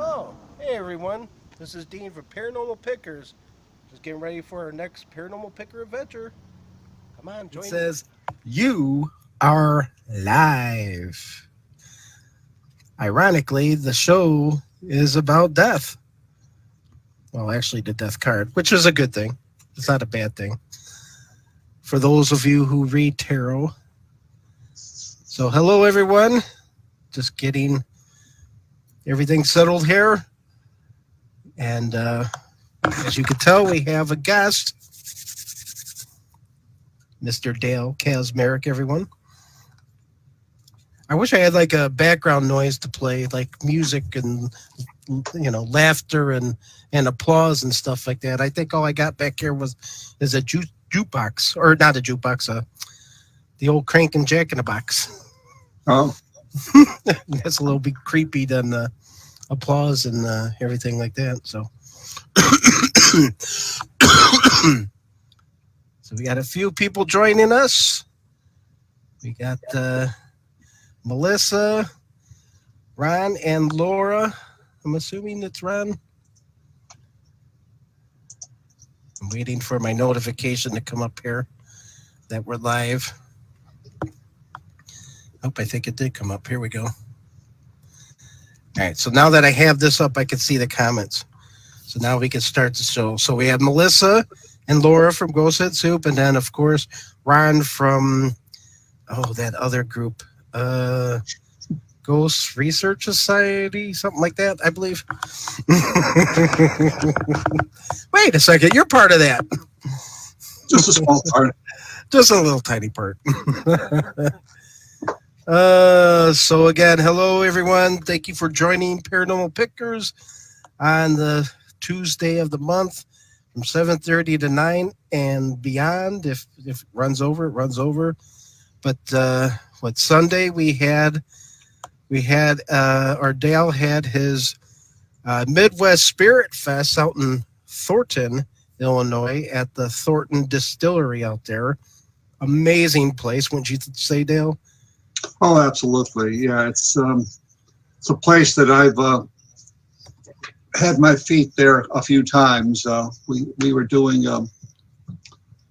Oh, hey everyone. This is Dean for Paranormal Pickers. Just getting ready for our next Paranormal Picker adventure. Come on, It join me. says, "You are live." Ironically, the show is about death. Well, actually, the death card, which is a good thing. It's not a bad thing. For those of you who read tarot. So, hello, everyone. Just getting everything settled here. And as you can tell, we have a guest, Mr. Dale Kaczmarek, everyone. I wish I had like a background noise to play, like music and laughter and applause and stuff like that. I think all I got back here is a jukebox, or not a jukebox, the old crank and jack in a box. Oh, That's a little bit creepy than the applause and everything like that. So, so we got a few people joining us. We got Melissa, Ron, and Laura. I'm assuming it's Ron. I'm waiting for my notification to come up here that we're live. Oh, I think it did come up. Here we go. All right, so now that I have this up, I can see the comments. So now we can start the show. So we have Melissa and Laura from Ghost Head Soup, and then, of course, Ron from, that other group, Ghost Research Society, something like that, I believe. Wait a second, you're part of that. just a small part. Just a little tiny part. So again, hello everyone. Thank you for joining Paranormal Pickers on the Tuesday of the month from 7:30 to 9 and beyond. If it runs over, it runs over. But Sunday we had Dale had his Midwest Spirit Fest out in Thornton, Illinois, at the Thornton Distillery out there. Amazing place, wouldn't you say, Dale? Oh, absolutely. Yeah, it's a place that I've had my feet there a few times. We were doing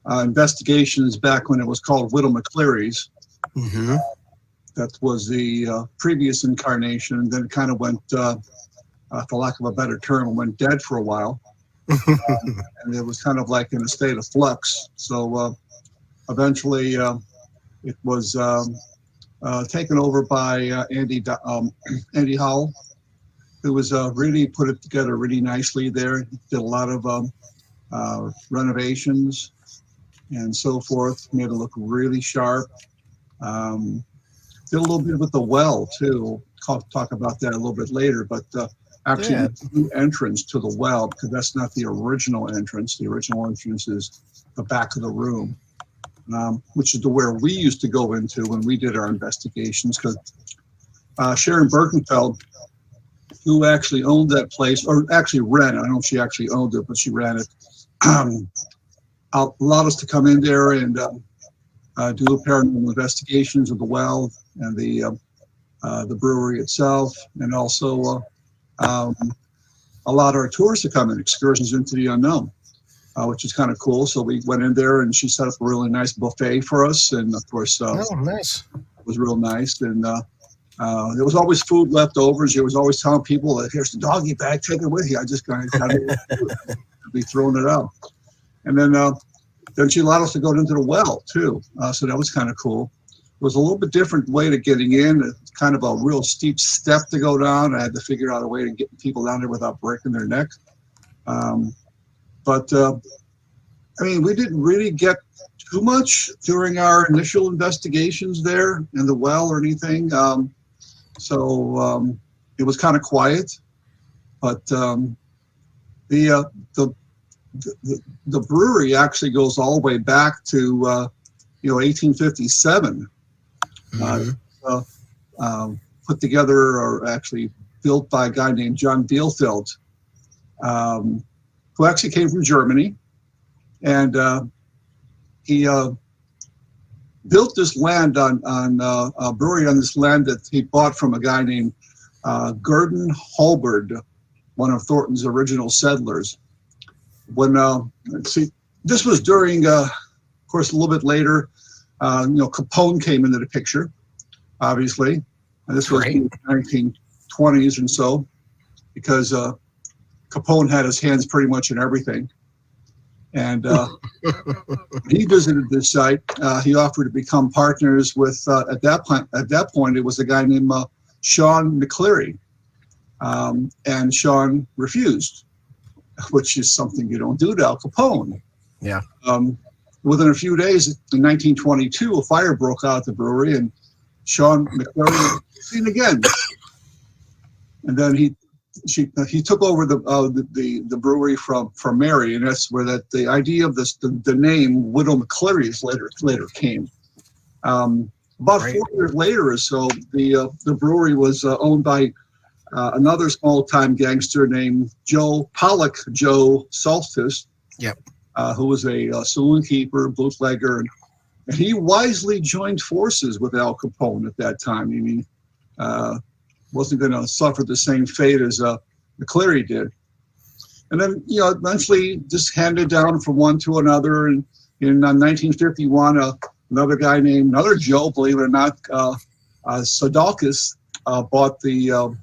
investigations back when it was called Widow McCleary's. Mm-hmm. That was the previous incarnation. Then it kind of went, for lack of a better term, went dead for a while. And it was kind of like in a state of flux. So eventually it was taken over by Andy Howell, who was really put it together really nicely there. Did a lot of renovations and so forth, made it look really sharp. Did a little bit with the well too. Talk about that a little bit later, but actually Yeah. new entrance to the well, because that's not the original entrance. The original entrance is the back of the room, which is to where we used to go into when we did our investigations. Because Sharon Birkenfeld, who actually owned that place, or actually ran it, I don't know if she actually owned it, but she ran it, allowed us to come in there and do paranormal investigations of the well and the brewery itself, and also allowed our tours to come in, excursions into the unknown, which is kind of cool. So we went in there and she set up a really nice buffet for us, and of course, Oh, nice. it was real nice. And there was always food leftovers. She was always telling people that here's the doggy bag, take it with you. I just kind of be throwing it out. And then she allowed us to go into the well too. So that was kind of cool. It was a little bit different way to getting in. It's kind of a real steep step to go down. I had to figure out a way to get people down there without breaking their neck. But I mean, we didn't really get too much during our initial investigations there in the well or anything. So it was kind of quiet. But the brewery actually goes all the way back to 1857. Mm-hmm. Put together, or actually built by a guy named John Bielefeld, who actually came from Germany, and he built this land on a brewery on this land that he bought from a guy named Gurdon Holberd, one of Thornton's original settlers. When let's see, this was during, of course, a little bit later. Capone came into the picture, obviously, and this was in the 1920s and so, because Capone had his hands pretty much in everything. And he visited this site. He offered to become partners with, at that point, it was a guy named Sharon McCleary. And Sharon refused, which is something you don't do to Al Capone. Yeah. Within a few days, in 1922, a fire broke out at the brewery, and Sharon McCleary was seen again. And then he took over the brewery from Mary, and that's where the idea of the name Widow McCleary's later came. About 4 years later or so, the brewery was owned by another small-time gangster named Joe Solstice. Yep. Who was a saloon keeper, bootlegger, and he wisely joined forces with Al Capone at that time. I mean, wasn't going to suffer the same fate as McCleary did. And then, eventually just handed down from one to another. And in 1951, another Joe, believe it or not, Sadalkis, bought the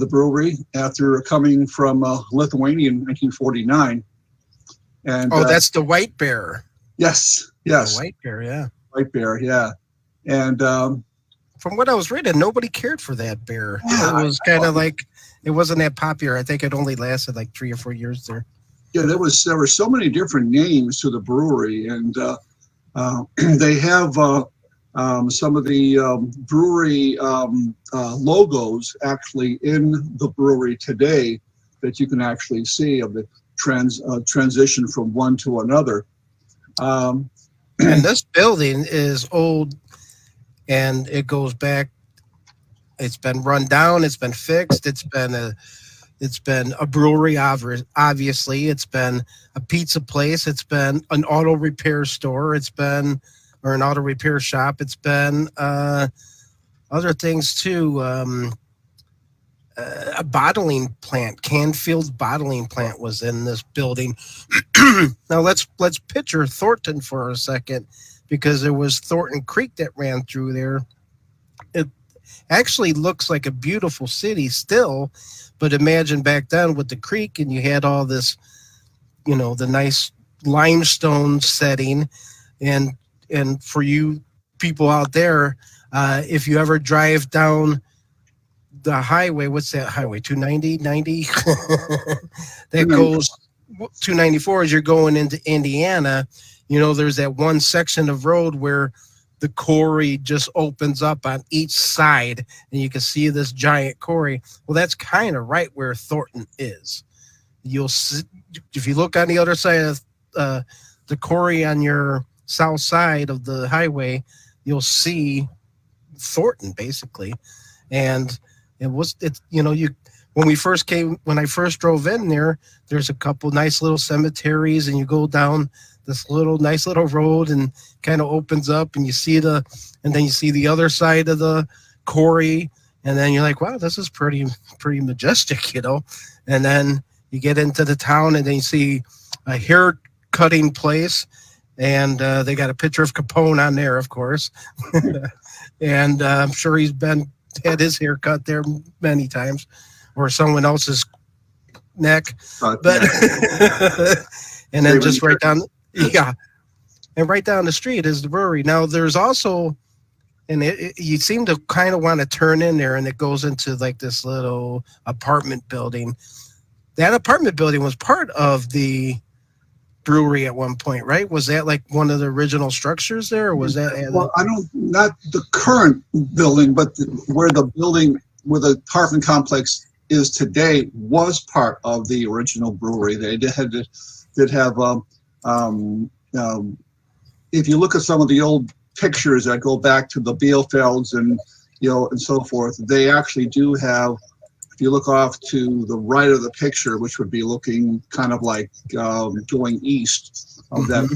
brewery after coming from Lithuania in 1949. And that's the White Bear. Yes. The White Bear, yeah. White Bear, yeah. And from what I was reading, nobody cared for that beer. Yeah, it was kind of like, it wasn't that popular. I think it only lasted like 3 or 4 years there. Yeah, there were so many different names to the brewery, and they have some of the brewery logos actually in the brewery today that you can actually see of the transition from one to another. And this building is old, and it goes back. It's been run down. It's been fixed. It's been a brewery, obviously. It's been a pizza place. It's been an auto repair store. An auto repair shop. It's been other things too. A bottling plant, Canfield bottling plant, was in this building. Now let's picture Thornton for a second, because there was Thornton Creek that ran through there. It actually looks like a beautiful city still, but imagine back then with the creek, and you had all this, the nice limestone setting, and for you people out there, if you ever drive down the highway, what's that highway, 290 that goes 294 as you're going into Indiana, there's that one section of road where the quarry just opens up on each side, and you can see this giant quarry. Well, that's kind of right where Thornton is. You'll see, if you look on the other side of the quarry on your south side of the highway, you'll see Thornton basically. And when I first drove in there, there's a couple nice little cemeteries, and you go down this nice little road, and kind of opens up, and you see the other side of the quarry, and then you're like, wow, this is pretty majestic, and then you get into the town, and then you see a hair cutting place, and they got a picture of Capone on there, of course. And I'm sure he's had his hair cut there many times, or someone else's neck. But and then just right down, and right down the street is the brewery. Now there's also, and you seem to kind of want to turn in there, and it goes into like this little apartment building. That apartment building was part of the brewery at one point, right? Was that like one of the original structures there, or was that? Well, not the current building, but where the apartment complex is today was part of the original brewery. They did have, if you look at some of the old pictures that go back to the Bielfelds and so forth, they actually do have. If you look off to the right of the picture, which would be looking kind of like going east of that,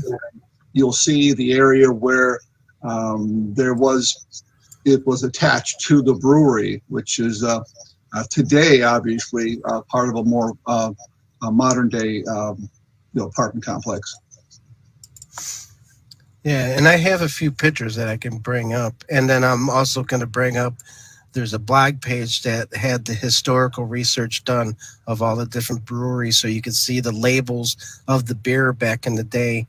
you'll see the area where it was attached to the brewery, which is Today, obviously, part of a more modern day apartment complex. Yeah, and I have a few pictures that I can bring up. And then I'm also going to bring up, there's a blog page that had the historical research done of all the different breweries, so you can see the labels of the beer back in the day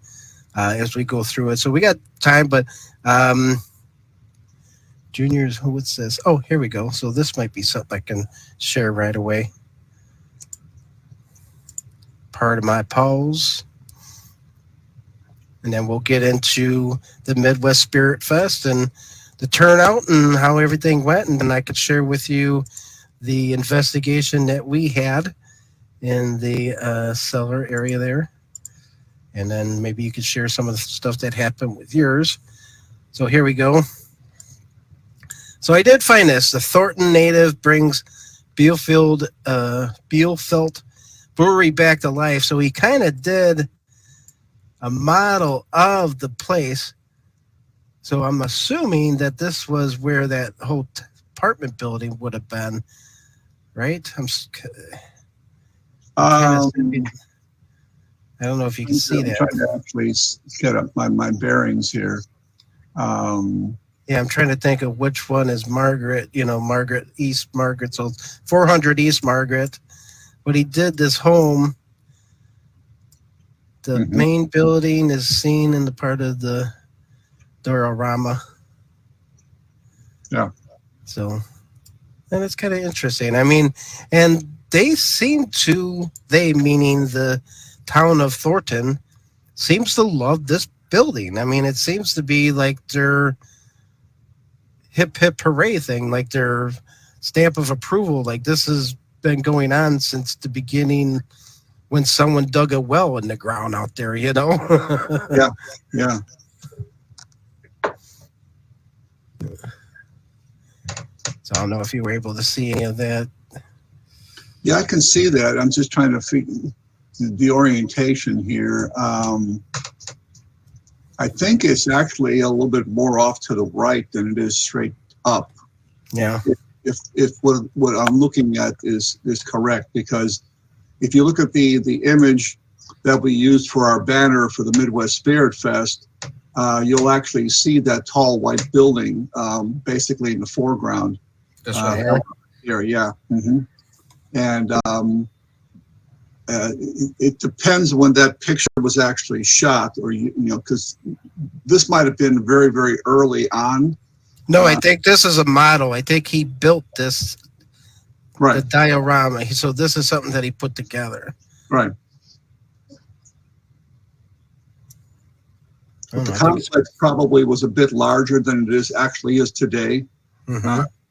as we go through it. So we got time, but juniors, what's this? Oh, here we go. So this might be something I can share right away. Part of my pause. And then we'll get into the Midwest Spirit Fest and the turnout and how everything went. And then I could share with you the investigation that we had in the cellar area there. And then maybe you could share some of the stuff that happened with yours. So here we go. So I did find this. The Thornton native brings Bielefeld Brewery back to life. So he kind of did a model of the place. So I'm assuming that this was where that whole apartment building would have been, right? I don't know if you can see that. I'm trying to actually get up my bearings here. Yeah, I'm trying to think of which one is Margaret, Margaret, East Margaret. So 400 East Margaret. But he did this home. The main building is seen in the part of the diorama. Yeah. So, and it's kind of interesting. I mean, and they meaning the town of Thornton, seems to love this building. I mean, it seems to be like their hip hip hooray thing, like their stamp of approval. Like this has been going on since the beginning when someone dug a well in the ground out there, Yeah. So I don't know if you were able to see any of that. Yeah, I can see that. I'm just trying to figure the orientation here. I think it's actually a little bit more off to the right than it is straight up. Yeah. If what I'm looking at is correct, because if you look at the image that we used for our banner for the Midwest Spirit Fest, you'll actually see that tall white building basically in the foreground. This one here? Yeah. And it depends when that picture was actually shot, or because this might have been very, very early on. No, I think this is a model. I think he built this, right? The diorama. So this is something that he put together, right? The complex probably was a bit larger than it actually is today.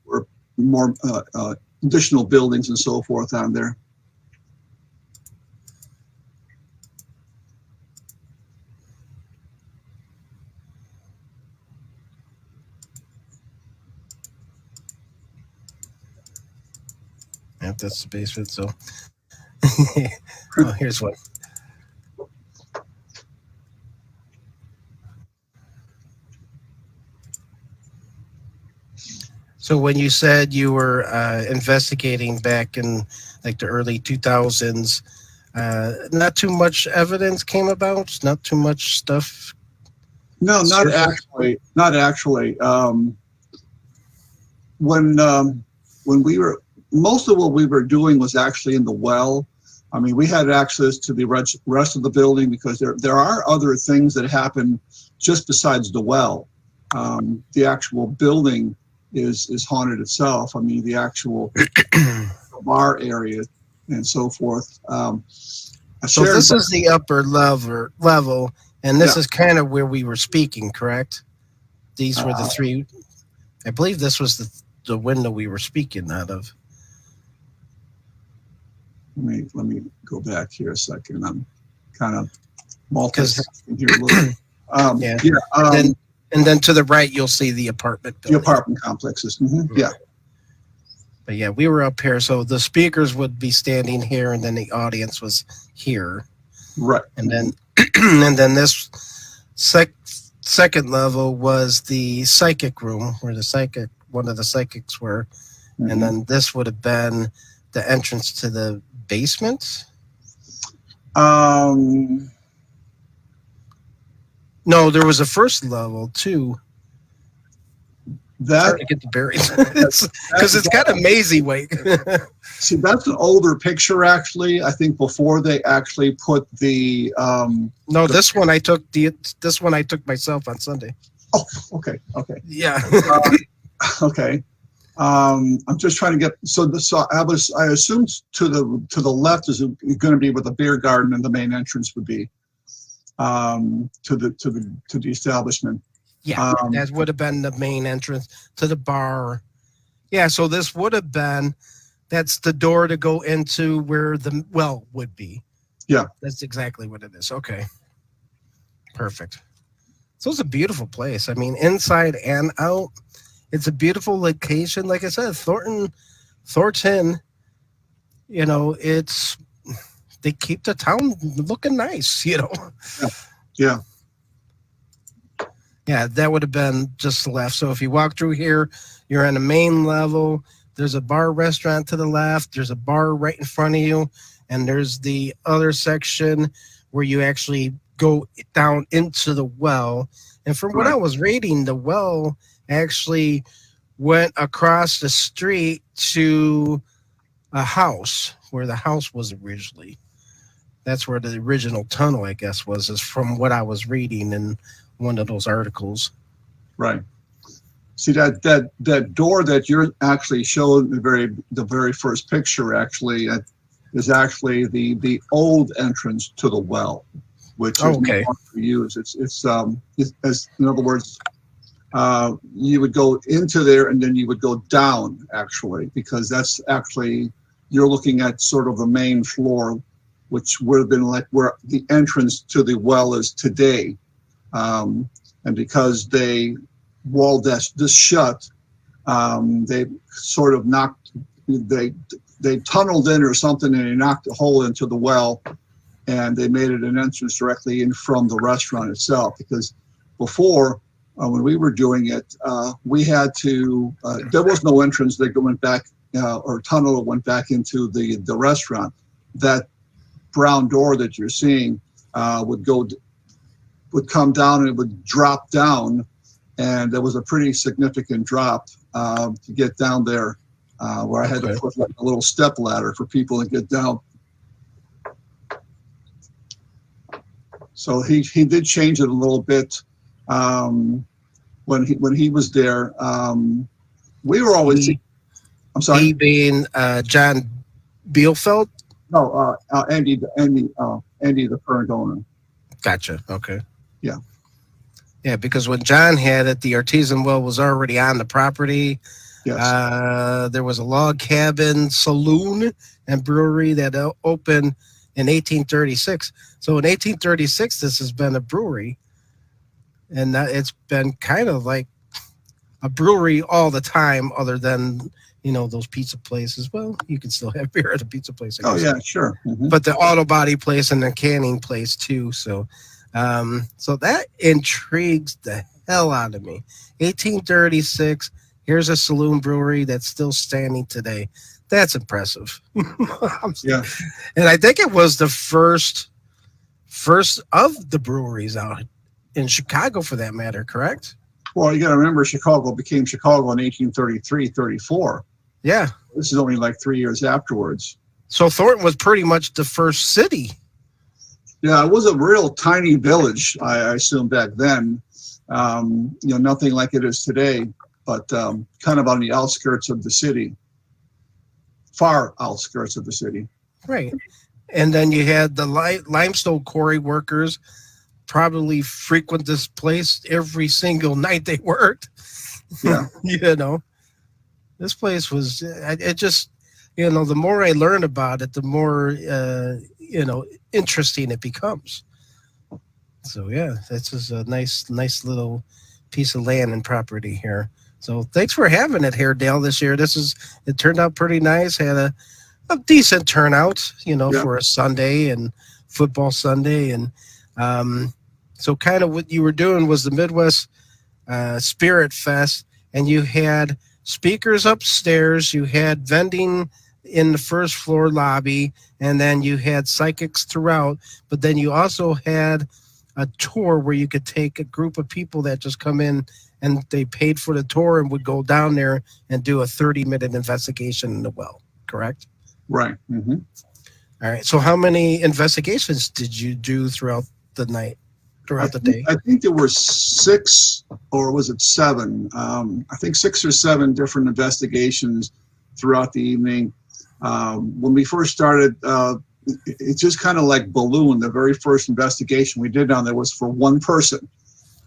Or more additional buildings and so forth on there. Yep, that's the basement. So, oh, here's one. So when you said you were investigating back in like the early 2000s, not too much evidence came about, not too much stuff. No, not actually. Not actually. When we were, most of what we were doing was actually in the well. I mean, we had access to the rest of the building because there are other things that happen just besides the well. The actual building is haunted itself. I mean, the actual bar area and so forth. So this is the upper level, and this is kind of where we were speaking, correct? These were the three. I believe this was the window we were speaking out of. Let me go back here a second. I'm kind of multitasking here a little bit. And then to the right, you'll see the apartment building. The apartment complexes. Yeah. But yeah, we were up here. So the speakers would be standing here, and then the audience was here. Right. And then and then this second level was the psychic room where one of the psychics were. And then this would have been the entrance to the basement. No, there was a first level too. That to get the berries because it's got a mazy wake. See, that's an older picture actually. I think before they actually put the no, this one I took myself on Sunday. Oh, okay. Yeah. Okay. I'm just trying to get I assumed to the left is going to be where the beer garden and the main entrance would be to the establishment. Yeah, that would have been the main entrance to the bar. Yeah, so this would have been, that's the door to go into where the well would be. Yeah. That's exactly what it is. Okay. Perfect. So it's a beautiful place. I mean, inside and out, it's a beautiful location. Like I said, Thornton, you know, they keep the town looking nice, you know. Yeah. Yeah, that would have been just left. So if you walk through here, you're on the main level. There's a bar restaurant to the left. There's a bar right in front of you. And there's the other section where you actually go down into the well. And from what I was reading, the well actually went across the street to a house where the house was originally. That's where the original tunnel, I guess, is from what I was reading in one of those articles. Right. See that door that you're actually showing the very first picture actually is actually the old entrance to the well, which is no longer used. It's in other words, you would go into there and then you would go down actually, because that's actually, you're looking at sort of the main floor, which would have been like where the entrance to the well is today. And because they walled this shut, they sort of they tunneled in or something, and they knocked a hole into the well, and they made it an entrance directly in from the restaurant itself. Because before, when we were doing it, we had to, there was no entrance that went back or tunnel that went back into the restaurant. That brown door that you're seeing would come down and it would drop down, and there was a pretty significant drop to get down there, where I had to put like a little step ladder for people to get down. So he did change it a little bit when he was there. We were always. I'm sorry. He being John Bielfeld. No, Andy, the current owner. Gotcha. Okay. Yeah. Yeah, because when John had it, the artisan well was already on the property. Yes. There was a log cabin, saloon, and brewery that opened in 1836. So in 1836, this has been a brewery, and it's been kind of like a brewery all the time, other than, you know, those pizza places. Well, you can still have beer at a pizza place, I guess. Oh yeah, sure. Mm-hmm. But the auto body place and the canning place too. So that intrigues the hell out of me. 1836. Here's a saloon brewery that's still standing today. That's impressive. Yeah. And I think it was the first of the breweries out in Chicago, for that matter, correct? Well, you got to remember, Chicago became Chicago in 1833, 34. Yeah. This is only like 3 years afterwards. So Thornton was pretty much the first city. Yeah, it was a real tiny village, I assume, back then. Nothing like it is today, but kind of on the outskirts of the city. Far outskirts of the city. Right. And then you had the limestone quarry workers probably frequent this place every single night they worked. Yeah. You know, this place was, it just, you know, the more I learn about it, the more, interesting it becomes. So yeah, this is a nice little piece of land and property here. So thanks for having it here, Dale, this year. It turned out pretty nice. Had a decent turnout, for a Sunday and football Sunday. And so kind of what you were doing was the Midwest Spirit Fest, and you had speakers upstairs, you had vending in the first floor lobby, and then you had psychics throughout. But then you also had a tour where you could take a group of people that just come in and they paid for the tour and would go down there and do a 30-minute investigation in the well, correct? Right. Mm-hmm. All right. So how many investigations did you do throughout the night, throughout the day? I think there were 6, or was it 7? I think 6 or 7 different investigations throughout the evening. When we first started, it just kind of like ballooned. The very first investigation we did down there was for one person.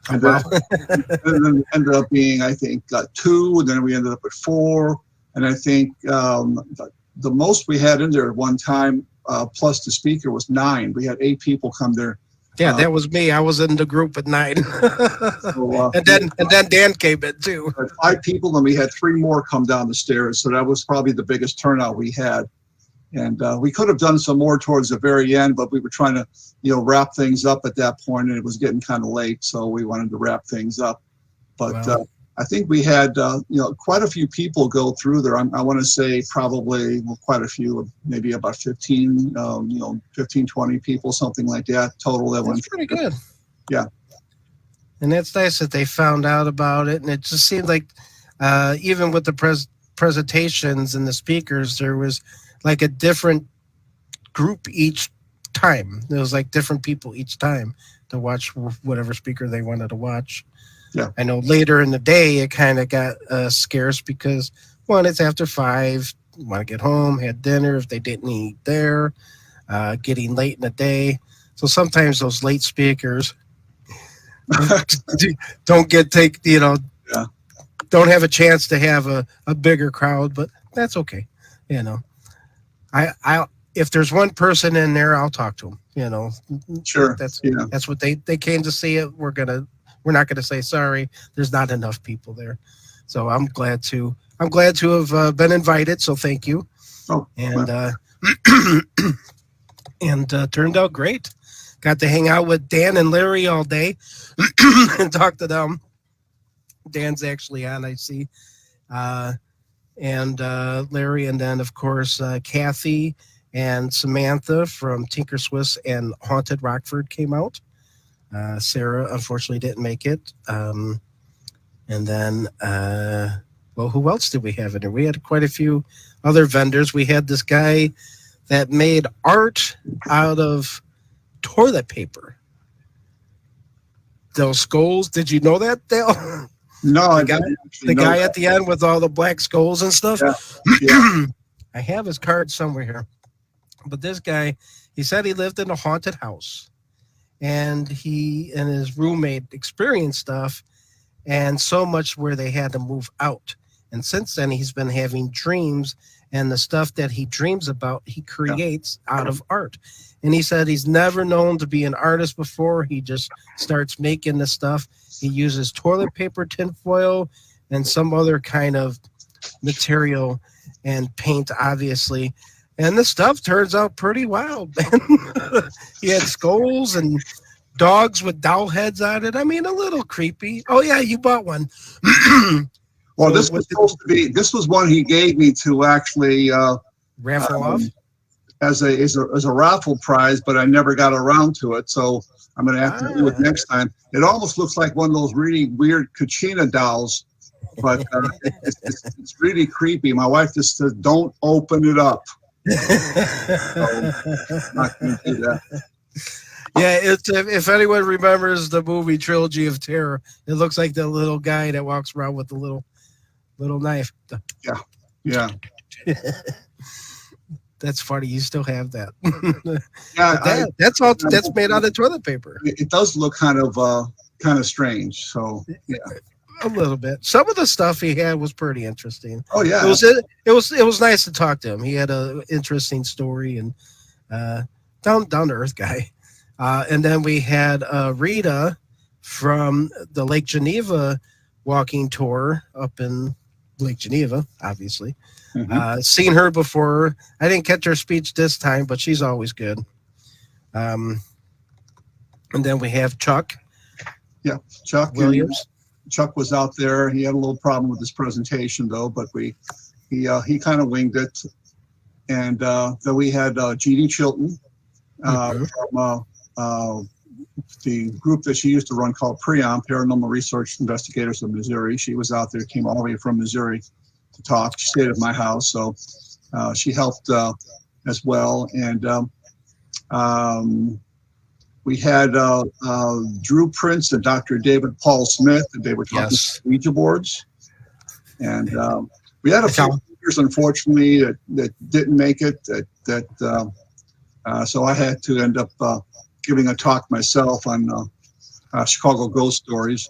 And then, and then ended up being, I think, 2, and then we ended up at 4. And I think the most we had in there at one time, plus the speaker, was 9. We had 8 people come there. Yeah, that was me. I was in the group at 9. So, and then Dan came in too. 5 people, and we had 3 more come down the stairs. So that was probably the biggest turnout we had. And we could have done some more towards the very end, but we were trying to, wrap things up at that point, and it was getting kind of late, so we wanted to wrap things up. But wow. I think we had, quite a few people go through there. I want to say probably quite a few, maybe about 15, 15, 20 people, something like that total. That That's pretty good. Yeah. And that's nice that they found out about it. And it just seemed like even with the presentations and the speakers, there was like a different group each time. There was like different people each time to watch whatever speaker they wanted to watch. Yeah. I know later in the day it kind of got scarce because, one, it's after 5, you want to get home, had dinner if they didn't eat there, getting late in the day. So sometimes those late speakers don't have a chance to have a bigger crowd, but that's okay. I if there's one person in there, I'll talk to them. Sure. That's what they came to see it. We're not gonna say sorry. There's not enough people there, so I'm glad to have been invited. So thank you. Oh, and and turned out great. Got to hang out with Dan and Larry all day and talk to them. Dan's actually on, I see. And Larry, and then of course Kathy and Samantha from Tinker Swiss and Haunted Rockford came out. Sarah unfortunately didn't make it. And then who else did we have in there? We had quite a few other vendors. We had this guy that made art out of toilet paper. Those skulls, did you know that, Dale? No, the guy at the end with all the black skulls and stuff. Yeah. I have his card somewhere here. But this guy, he said he lived in a haunted house, and he and his roommate experienced stuff, and so much where they had to move out. And since then, he's been having dreams, and the stuff that he dreams about, he creates out of art. And he said he's never known to be an artist before. He just starts making the stuff. He uses toilet paper, tinfoil, and some other kind of material and paint, obviously. And the stuff turns out pretty wild, man. He had skulls and dogs with doll heads on it. I mean, a little creepy. Oh, yeah, you bought one. Well, this was supposed to be. This was one he gave me to actually raffle off as a raffle prize, but I never got around to it. So I'm going to have to do it next time. It almost looks like one of those really weird Kachina dolls, but it's really creepy. My wife just says, "Don't open it up." So, not going to do that. Yeah, if anyone remembers the movie Trilogy of Terror, it looks like the little guy that walks around with the little knife. Yeah. That's funny. You still have that. Yeah, that's made out of toilet paper. It does look kind of strange. So yeah, a little bit. Some of the stuff he had was pretty interesting. Oh yeah, it was nice to talk to him. He had an interesting story and down to earth guy. And then we had Rita from the Lake Geneva walking tour up in Lake Geneva, obviously. Mm-hmm. Seen her before. I didn't catch her speech this time, but she's always good. And then we have Chuck. Yeah, Chuck Williams. Chuck was out there. He had a little problem with his presentation though, but he kind of winged it. And then we had Jeannie Chilton from the group that she used to run called PREOM, Paranormal Research Investigators of Missouri. She was out there, came all the way from Missouri to talk. She stayed at my house, so she helped as well. And we had Drew Prince and Dr. David Paul Smith, and they were talking about Ouija boards. And we had a few speakers, unfortunately, that didn't make it. So I had to end up giving a talk myself on Chicago ghost stories.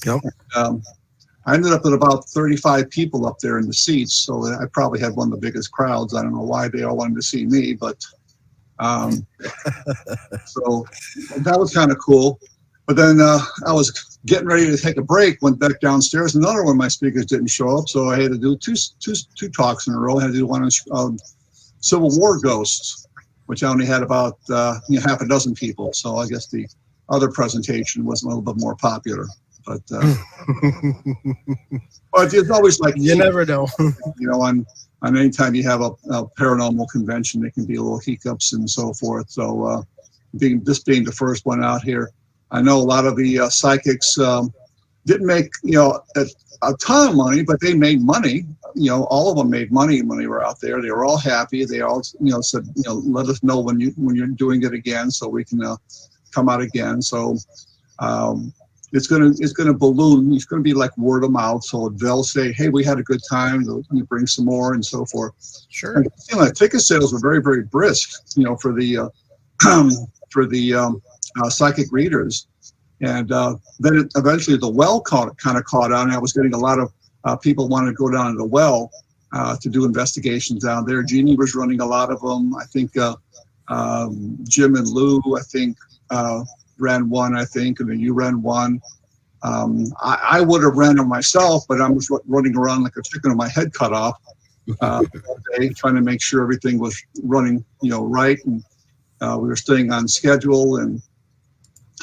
Yep. And, I ended up with about 35 people up there in the seats, so I probably had one of the biggest crowds. I don't know why they all wanted to see me, but so that was kind of cool. But then I was getting ready to take a break, went back downstairs. Another one of my speakers didn't show up, so I had to do two talks in a row. I had to do one on Civil War ghosts, which I only had about half a dozen people. So I guess the other presentation was a little bit more popular. But but it's always like you never know. On any time you have a paranormal convention, there can be a little hiccups and so forth. So being the first one out here, I know a lot of the psychics didn't make a ton of money, but they made money. All of them made money when they were out there. They were all happy. They all said let us know when you're doing it again, so we can come out again. So. It's gonna balloon. It's gonna be like word of mouth. So they'll say, "Hey, we had a good time. You bring some more," and so forth. Sure. And, ticket sales were very, very brisk. For the psychic readers, and then eventually the well kind of caught on. I was getting a lot of people wanting to go down to the well to do investigations down there. Jeannie was running a lot of them. I think Jim and Lou, I think. Ran one, I think, and then you ran one. I would have ran them myself, but I was running around like a chicken with my head cut off all day, trying to make sure everything was running, right, and we were staying on schedule. And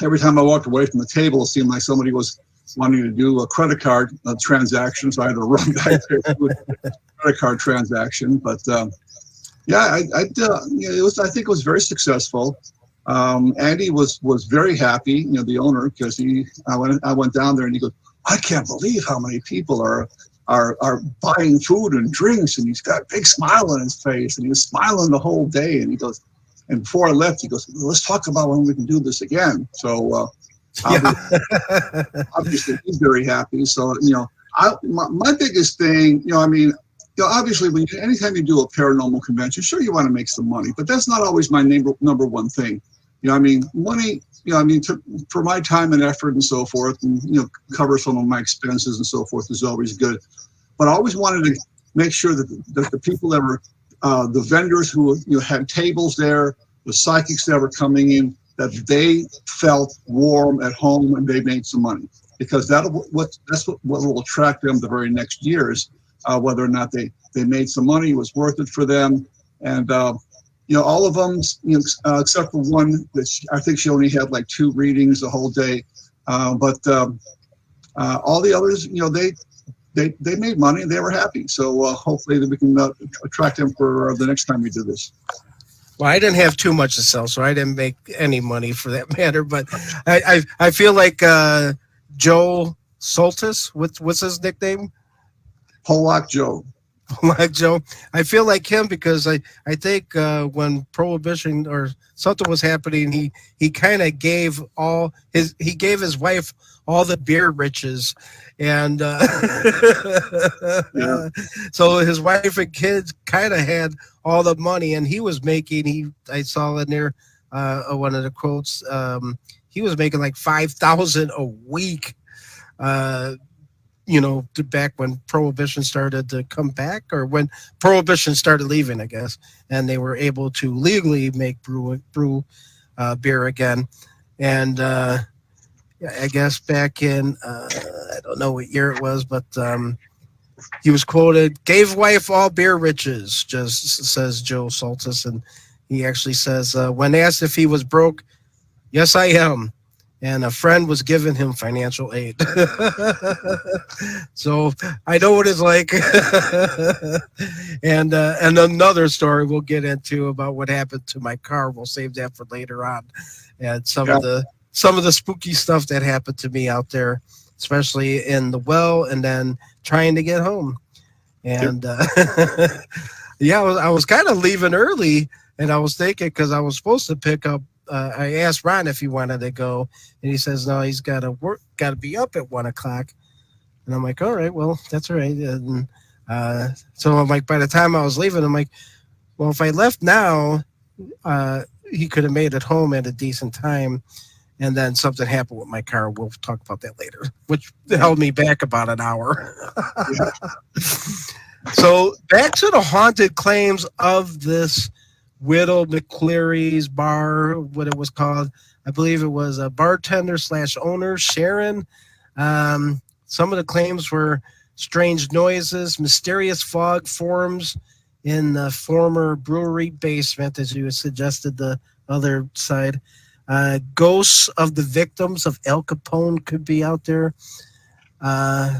every time I walked away from the table, it seemed like somebody was wanting to do a credit card transaction, so I had to run back there to a credit card transaction. But it was. I think it was very successful. Andy was very happy, the owner, because I went down there and he goes, "I can't believe how many people are buying food and drinks," and he's got a big smile on his face, and he was smiling the whole day. And he goes, and before I left, he goes, "Let's talk about when we can do this again." So obviously he's very happy. So my biggest thing, obviously anytime you do a paranormal convention, sure, you want to make some money, but that's not always my number one thing. Money, for my time and effort and so forth, and, cover some of my expenses and so forth is always good. But I always wanted to make sure that the people that were, the vendors who had tables there, the psychics that were coming in, that they felt warm at home and they made some money, because that's what will attract them the very next years, whether or not they made some money, it was worth it for them. And all of them, except for one that I think she only had like 2 readings the whole day. But all the others, they made money and they were happy. So hopefully that we can attract them for the next time we do this. Well, I didn't have too much to sell, so I didn't make any money for that matter. But I feel like Joe Soltis, what's his nickname? Pollock Joe. Like Joe, I feel like him because I think when Prohibition or something was happening, he kind of gave his wife all the beer riches, and so his wife and kids kind of had all the money, and he was making. I saw in there one of the quotes. He was making like $5,000 a week. Back when Prohibition started to come back, or when Prohibition started leaving, I guess, and they were able to legally make brew beer again. And I guess back in, I don't know what year it was, but he was quoted, "Gave wife all beer riches," just says Joe Soltis. And he actually says, when asked if he was broke, "Yes, I am. and a friend was giving him financial aid. So I know what it's like. And another story we'll get into about what happened to my car. We'll save that for later on, and some of the spooky stuff that happened to me out there, especially in the well, and then trying to get home. And yeah, I was kind of leaving early, and I was thinking, because I was supposed to pick up. I asked Ron if he wanted to go, and he says no, he's got to be up at 1:00. And I'm like, all right, well, that's all right. And so I'm like, by the time I was leaving, I'm like, well, if I left now, he could have made it home at a decent time. And then something happened with my car. We'll talk about that later, which held me back about an hour. So back to the haunted claims of this widow McCleary's bar, what it was called. I believe it was a bartender / owner, Sharon. Some of the claims were strange noises, mysterious fog forms in the former brewery basement, as you suggested the other side. Ghosts of the victims of Al Capone could be out there.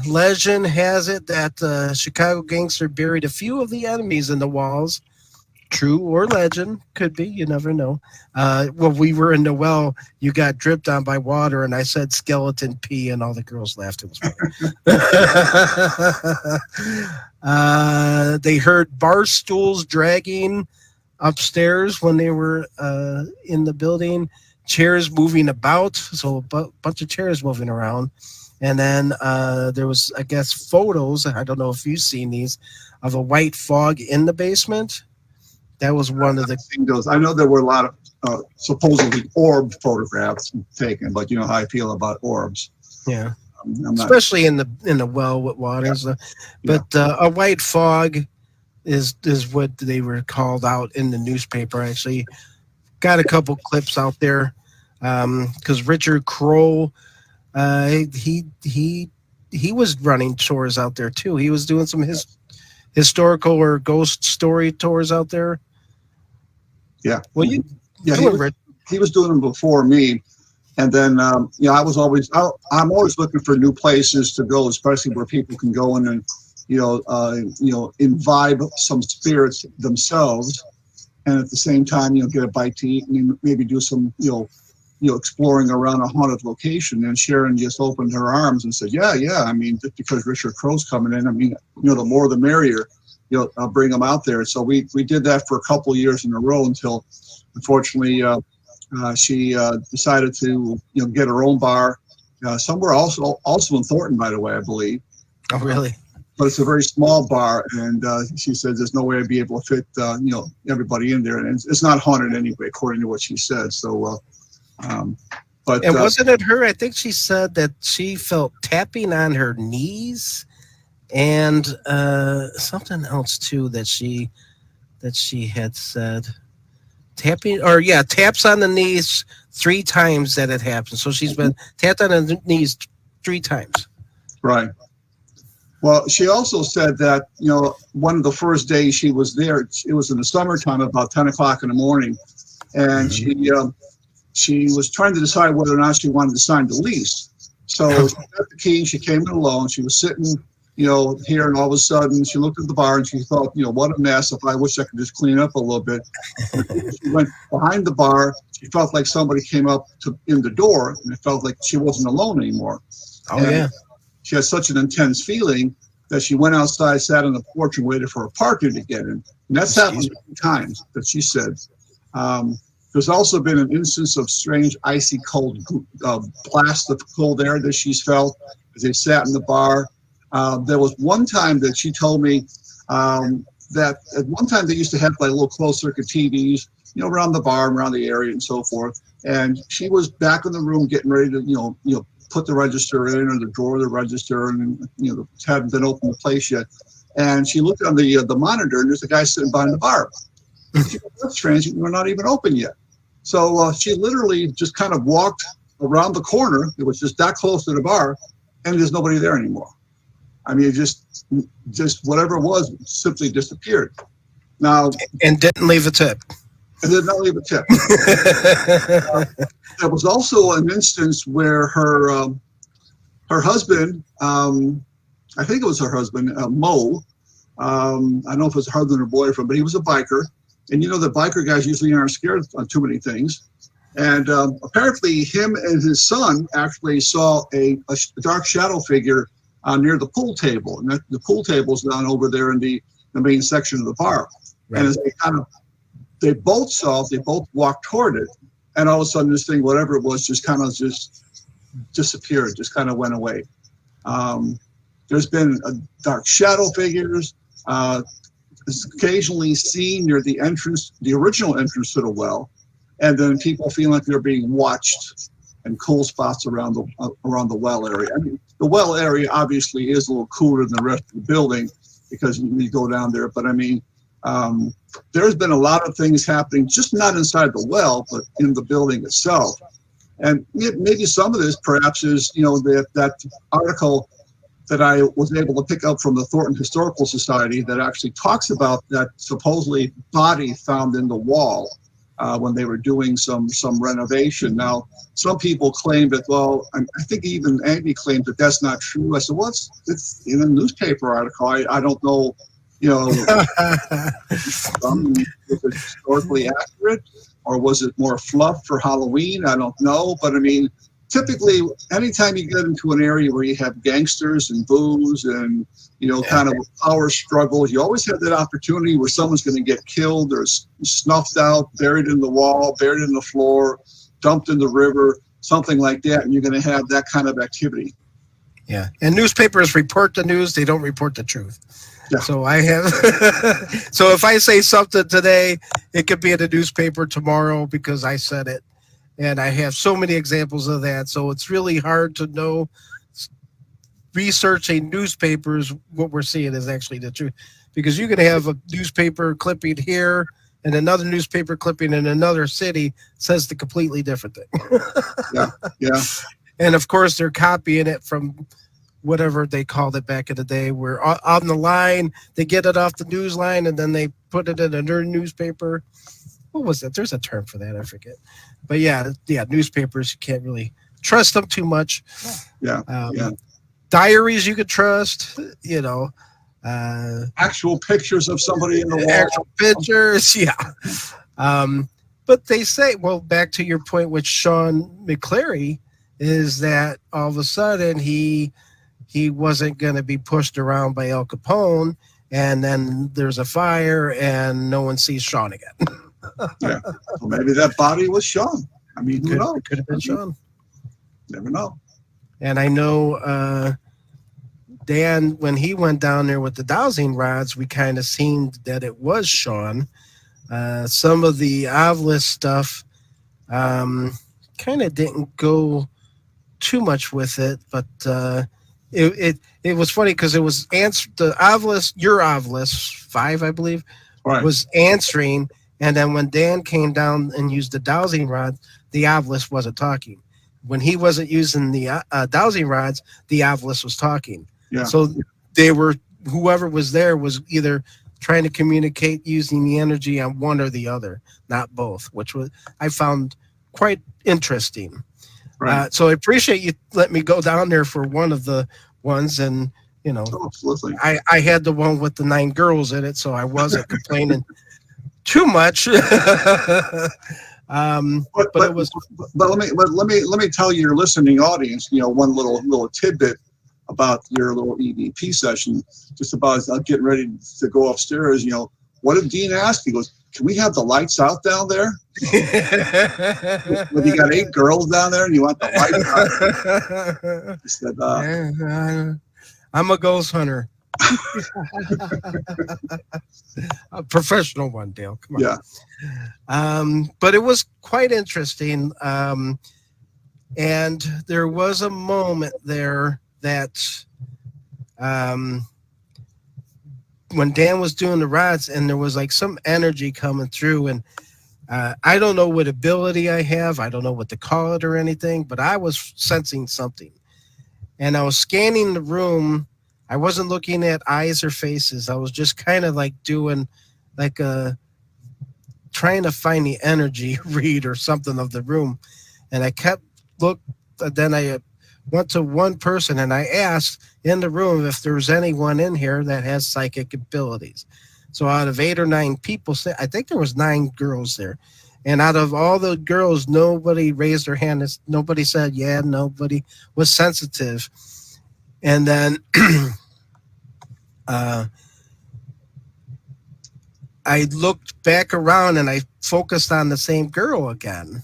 Legend has it that Chicago Ganster buried a few of the enemies in the walls. True or legend, could be, you never know. When we were in the well, you got dripped on by water, and I said skeleton pee, and all the girls laughed. It was funny. They heard bar stools dragging upstairs when they were in the building, chairs moving about, so a bunch of chairs moving around. And then there was, I guess, photos, I don't know if you've seen these, of a white fog in the basement. That was one of the things. I know there were a lot of supposedly orb photographs taken, but you know how I feel about orbs. Yeah, especially in the well with water. Yeah. But a white fog is what they were called out in the newspaper. Actually, got a couple clips out there because Richard Crow, he was running tours out there too. He was doing some historical or ghost story tours out there. Yeah. Well, he was doing them before me, and then I'm always looking for new places to go, especially where people can go in and imbibe some spirits themselves, and at the same time get a bite to eat and maybe do some exploring around a haunted location. And Sharon just opened her arms and said, yeah. I mean, just because Richard Crow's coming in, I mean, the more the merrier. I'll bring them out there. So we did that for a couple of years in a row until, unfortunately, she decided to get her own bar somewhere also in Thornton, by the way, I believe. Oh, really? But it's a very small bar, and she said there's no way I'd be able to fit everybody in there, and it's not haunted anyway, according to what she said. So, but wasn't it her? I think she said that she felt tapping on her knees. And something else too that she had said, taps on the knees 3 times that it happened. So she's been tapped on the knees 3 times. Right. Well, she also said that one of the first days she was there, it was in the summertime, about 10 o'clock in the morning, and she was trying to decide whether or not she wanted to sign the lease. So she got the key. She came in alone. She was sitting here, and all of a sudden she looked at the bar and she thought, what a mess. If I wish I could just clean up a little bit. She went behind the bar. She felt like somebody came up in the door, and it felt like she wasn't alone anymore. And she had such an intense feeling that she went outside, sat on the porch, and waited for a partner to get in. And that's happened 2 times that she said. There's also been an instance of strange, icy cold blast of cold air that she's felt as they sat in the bar. There was one time that she told me that at one time they used to have like little closed circuit TVs, around the bar and around the area and so forth. And she was back in the room getting ready to, put the register in, or the drawer of the register, and hadn't been opened the place yet. And she looked on the monitor, and there's a guy sitting behind the bar. She goes, that's strange. We're not even open yet. So she literally just kind of walked around the corner. It was just that close to the bar, and there's nobody there anymore. I mean, it just whatever it was simply disappeared. Now, and didn't leave a tip. and did not leave a tip. There was also an instance where her husband, I think it was her husband, Mo. I don't know if it was her husband or boyfriend, but he was a biker. And you know that biker guys usually aren't scared on too many things. And apparently him and his son actually saw a dark shadow figure near the pool table. And the pool table's down over there in the main section of the bar. Right. And as they both walked toward it. And all of a sudden this thing, whatever it was, just disappeared, just kind of went away. There's been dark shadow figures, occasionally seen near the original entrance to the well, and then people feel like they're being watched, and cool spots around the well area. I mean, the well area obviously is a little cooler than the rest of the building because you go down there. But I mean, there's been a lot of things happening, just not inside the well, but in the building itself. And maybe some of this perhaps is, that article that I was able to pick up from the Thornton Historical Society that actually talks about that supposedly body found in the wall when they were doing some renovation. Now, some people claim that, well, I think even Andy claimed that that's not true. I said, well, it's in a newspaper article. I don't know, was it historically accurate, or was it more fluff for Halloween? I don't know. But I mean, typically, anytime you get into an area where you have gangsters and booze and, kind of power struggles, you always have that opportunity where someone's going to get killed or snuffed out, buried in the wall, buried in the floor, dumped in the river, something like that. And you're going to have that kind of activity. Yeah. And newspapers report the news. They don't report the truth. Yeah. So I have, so if I say something today, it could be in the newspaper tomorrow because I said it. And I have so many examples of that. So it's really hard to know, researching newspapers, what we're seeing is actually the truth. Because you can have a newspaper clipping here and another newspaper clipping in another city says the completely different thing. Yeah. And of course, they're copying it from whatever they called it back in the day, where on the line, they get it off the news line and then they put it in another newspaper. What was that? There's a term for that. I forget. But yeah, newspapers, you can't really trust them too much. Yeah. Diaries you could trust, actual pictures of somebody in the wall. Actual pictures, yeah. But they say, well, back to your point with Sean McCleary, is that all of a sudden he wasn't going to be pushed around by Al Capone, and then there's a fire and no one sees Sean again. Yeah. Well, maybe that body was Sean. I mean, who knows? Could have been Sean. Never know. And I know Dan, when he went down there with the dowsing rods, we kind of seen that it was Sean. Some of the obelisk stuff kind of didn't go too much with it, but it was funny because it was the obelisk, your obelisk 5, I believe, right, was answering. And then when Dan came down and used the dowsing rod, the obelisk wasn't talking. When he wasn't using the dowsing rods, the obelisk was talking. Yeah. So whoever was there was either trying to communicate using the energy on one or the other, not both, which I found quite interesting. Right. So I appreciate you letting me go down there for one of the ones, and absolutely. I had the one with the 9 girls in it, so I wasn't complaining too much. But it was. But let me tell your listening audience, one little tidbit about your little EVP session. Just about getting ready to go upstairs. What did Dean ask? He goes, "Can we have the lights out down there?" When you got 8 girls down there and you want the lights out. He said, "I'm a ghost hunter." A professional one, Dale. Come on. Yeah. But it was quite interesting. And there was a moment there that when Dan was doing the rods and there was like some energy coming through, and I don't know what ability I have. I don't know what to call it or anything, but I was sensing something. And I was scanning the room. I wasn't looking at eyes or faces. I was just kind of like doing like trying to find the energy read or something of the room, and I kept then I went to one person and I asked in the room if there was anyone in here that has psychic abilities. So out of 8 or 9 people, I think there was 9 girls there. And out of all the girls, nobody raised their hand. Nobody said, yeah, nobody was sensitive. And then I looked back around and I focused on the same girl again.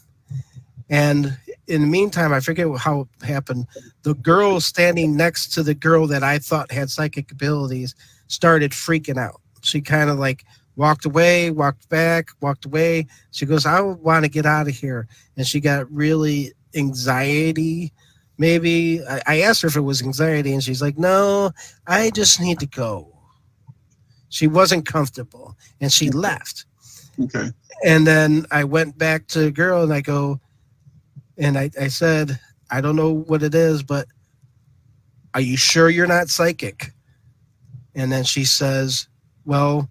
And in the meantime, I forget how it happened. The girl standing next to the girl that I thought had psychic abilities started freaking out. She kind of like walked away, walked back, walked away. She goes, I want to get out of here. And she got really anxiety. Maybe I asked her if it was anxiety, and she's like, no, I just need to go. She wasn't comfortable, and she left. Okay. And then I went back to the girl, and I go, and I said, I don't know what it is, but are you sure you're not psychic? And then she says, well,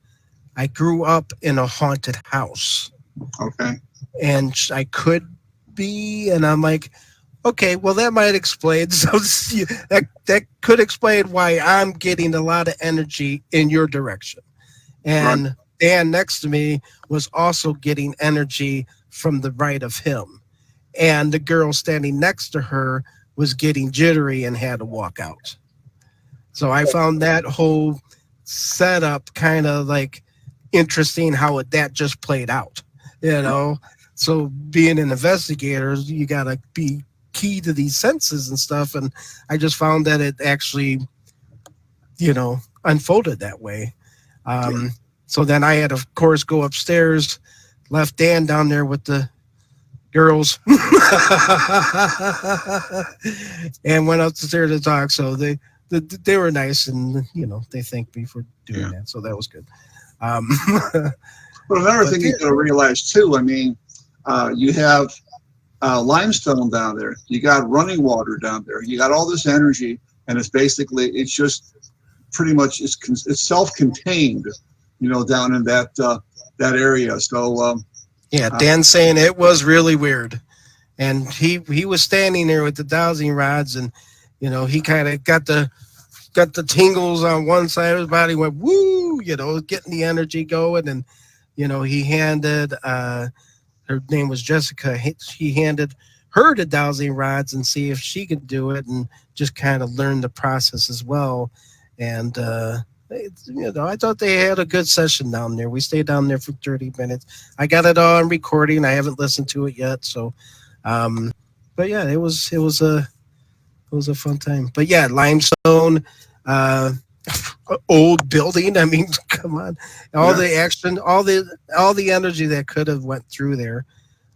I grew up in a haunted house. Okay. And I could be, and I'm like, okay, well, that might explain. So that could explain why I'm getting a lot of energy in your direction. And right. Dan next to me was also getting energy from the right of him. And the girl standing next to her was getting jittery and had to walk out. So I found that whole setup kind of like interesting how that just played out, you know? So being an investigator, you got to be key to these senses and stuff. And I just found that it actually, you know, unfolded that way. So then I had, of course, go upstairs, left Dan down there with the girls and went upstairs to talk. So they were nice, and you know, they thanked me for doing that. So that was good. But another thing you got to realize too, I mean, you have limestone down there, you got running water down there, you got all this energy, and it's just pretty much it's self-contained, you know, down in that area. So Dan's saying it was really weird, and he was standing there with the dowsing rods, and you know, he kind of got the tingles on one side of his body, went woo, you know, getting the energy going. And you know, he handed her name was Jessica. He handed her the dowsing rods and see if she could do it, and just kind of learn the process as well. And you know, I thought they had a good session down there. We stayed down there for 30 minutes. I got it all on recording. I haven't listened to it yet. So, but yeah, it was a fun time. But yeah, limestone, old building. I mean, come on, all the action, all the energy that could have went through there.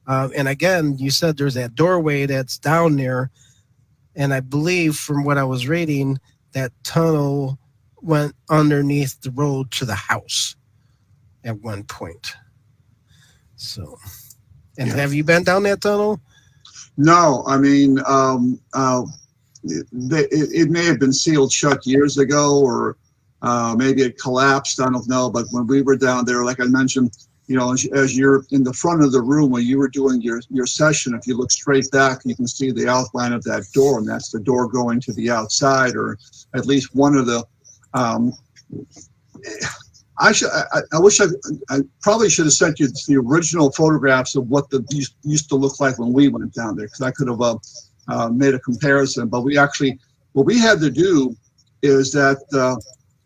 And again, you said there's that doorway that's down there, and I believe from what I was reading, that tunnel went underneath the road to the house at one point. So, and have you been down that tunnel? No, I mean, it may have been sealed shut years ago, or maybe it collapsed. I don't know. But when we were down there, like I mentioned, you know, as you're in the front of the room when you were doing your session, if you look straight back, you can see the outline of that door, and that's the door going to the outside, or at least one of the. I wish I probably should have sent you the original photographs of what the used to look like when we went down there, because I could have made a comparison. But what we had to do is that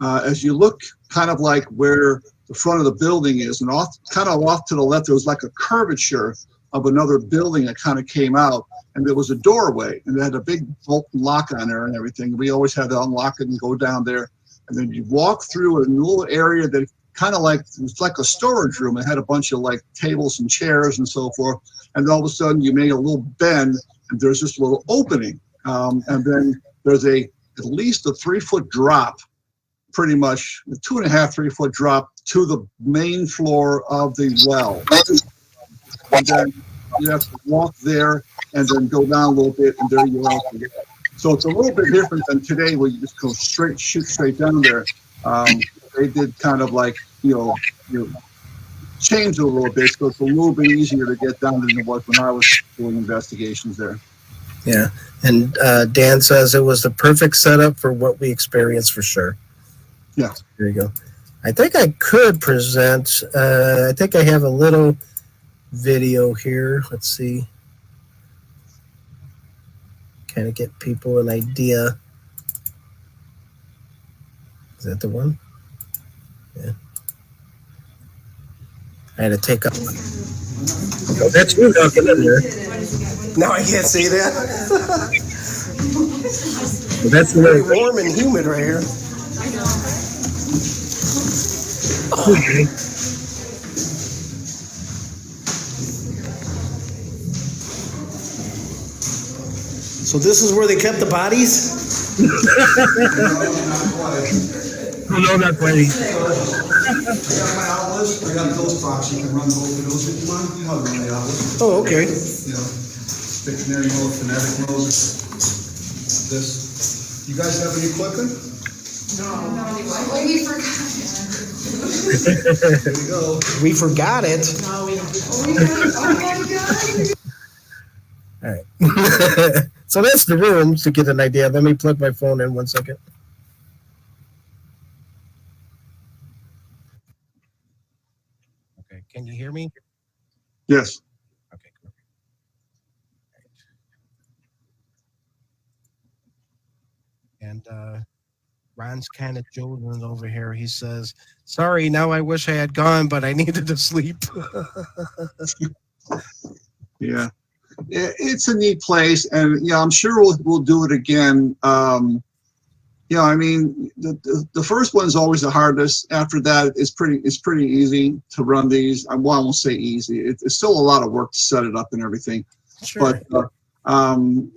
as you look kind of like where the front of the building is, and off to the left, there was like a curvature of another building that kind of came out, and there was a doorway, and it had a big bolt and lock on there and everything. We always had to unlock it and go down there. And then you walk through a little area that kind of like, it was like a storage room. It had a bunch of like tables and chairs and so forth. And all of a sudden you made a little bend, and there's this little opening. And then there's at least a 3-foot drop, pretty much a 2.5, 3 foot drop to the main floor of the well. And then you have to walk there and then go down a little bit, and there you are. So it's a little bit different than today, where you just go shoot straight down there. They did kind of like, you know, changed a little bit, so it's a little bit easier to get down than it was when I was doing investigations there. Yeah, and Dan says it was the perfect setup for what we experienced for sure. Yeah. There you go. I think I could present, I think I have a little video here. Let's see. Kind of get people an idea. Is that the one? Yeah. I had to take up. Oh, that's you knocking in there. Now I can't say that. Well, that's the Very way. warm and humid right here. Okay. So this is where they kept the bodies? Oh, no, not quite. I got my outlets, I got those boxes, you can run both of those if you want, you know, run the outlets. Oh, okay. You know, dictionary mode, phonetic mode, this. You guys have any equipment? We forgot. There you go. We forgot it. Oh my God. All right. So that's the room to get an idea. Let me plug my phone in 1 second. Okay, can you hear me? Yes. Okay, cool. And Ron's kind of joking over here. He says, "Sorry, now I wish I had gone, but I needed to sleep." Yeah. It's a neat place, and yeah, I'm sure we'll do it again. Yeah, I mean, the first one's always the hardest. After that, it's pretty easy to run these. Well, I won't say easy. It's still a lot of work to set it up and everything. Sure. But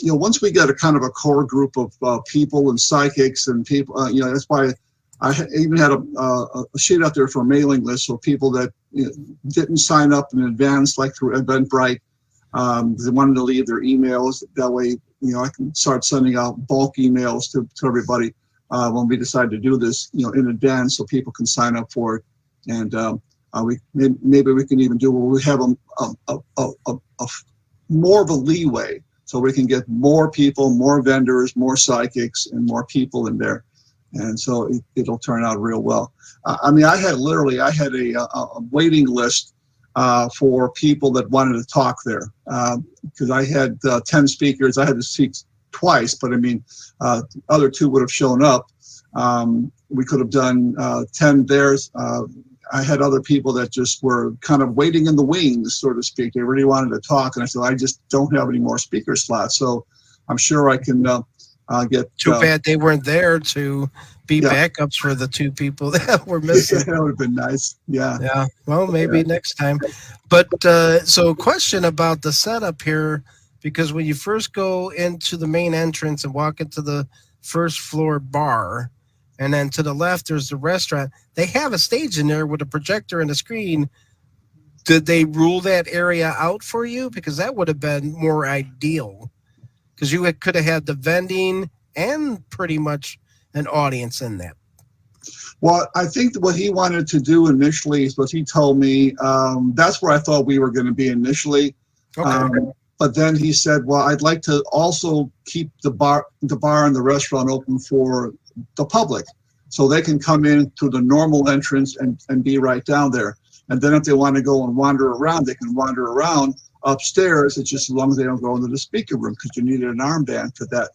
you know, once we get a kind of a core group of people and psychics and people, you know, that's why I even had a sheet out there for a mailing list, so people that didn't sign up in advance, like through Eventbrite, they wanted to leave their emails. That way, you know, I can start sending out bulk emails to everybody when we decide to do this, you know, in advance, so people can sign up for it. And maybe we can even do where we have a more of a leeway, so we can get more people, more vendors, more psychics, and more people in there. And so it'll turn out real well. I mean, I had a waiting list for people that wanted to talk there, because I had 10 speakers. I had to speak twice, but I mean, other two would have shown up. We could have done 10 there. I had other people that just were kind of waiting in the wings, so to speak. They really wanted to talk, and I said, I just don't have any more speaker slots. So I'm sure I can get. Too bad they weren't there to be backups for the two people that were missing. That would have been nice. Yeah. Yeah. Well, maybe next time. But so question about the setup here, because when you first go into the main entrance and walk into the first floor bar, and then to the left, there's the restaurant. They have a stage in there with a projector and a screen. Did they rule that area out for you? Because that would have been more ideal. Because you could have had the vending and pretty much an audience in that. Well, I think what he wanted to do initially is what he told me. That's where I thought we were going to be initially. Okay. But then he said, well, I'd like to also keep the bar and the restaurant open for the public, so they can come in through the normal entrance and be right down there. And then if they want to go and wander around, they can wander around upstairs. It's just as long as they don't go into the speaker room, because you needed an armband for that.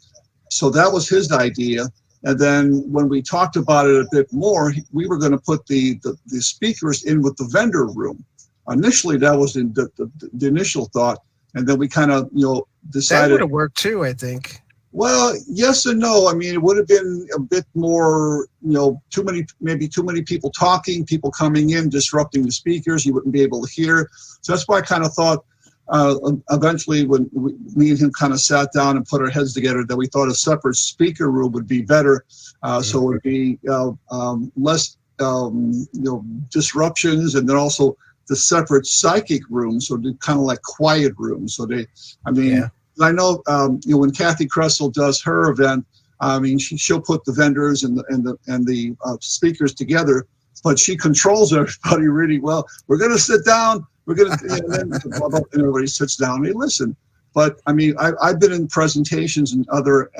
So that was his idea. And then when we talked about it a bit more, we were going to put the speakers in with the vendor room. Initially, that was the initial thought. And then we kind of, decided. That would have worked too, I think. Well, yes and no. I mean, it would have been a bit more, too many people talking, people coming in, disrupting the speakers. You wouldn't be able to hear. So that's why I kind of thought eventually when me and him kind of sat down and put our heads together, that we thought a separate speaker room would be better. So it would be less, disruptions, and then also the separate psychic rooms, so kind of like quiet rooms. So I know, when Kathy Kressel does her event, I mean, she'll put the vendors and the speakers together, but she controls everybody really well. We're going to sit down. We're going to, and then everybody sits down and they listen. But I mean, I've been in presentations and other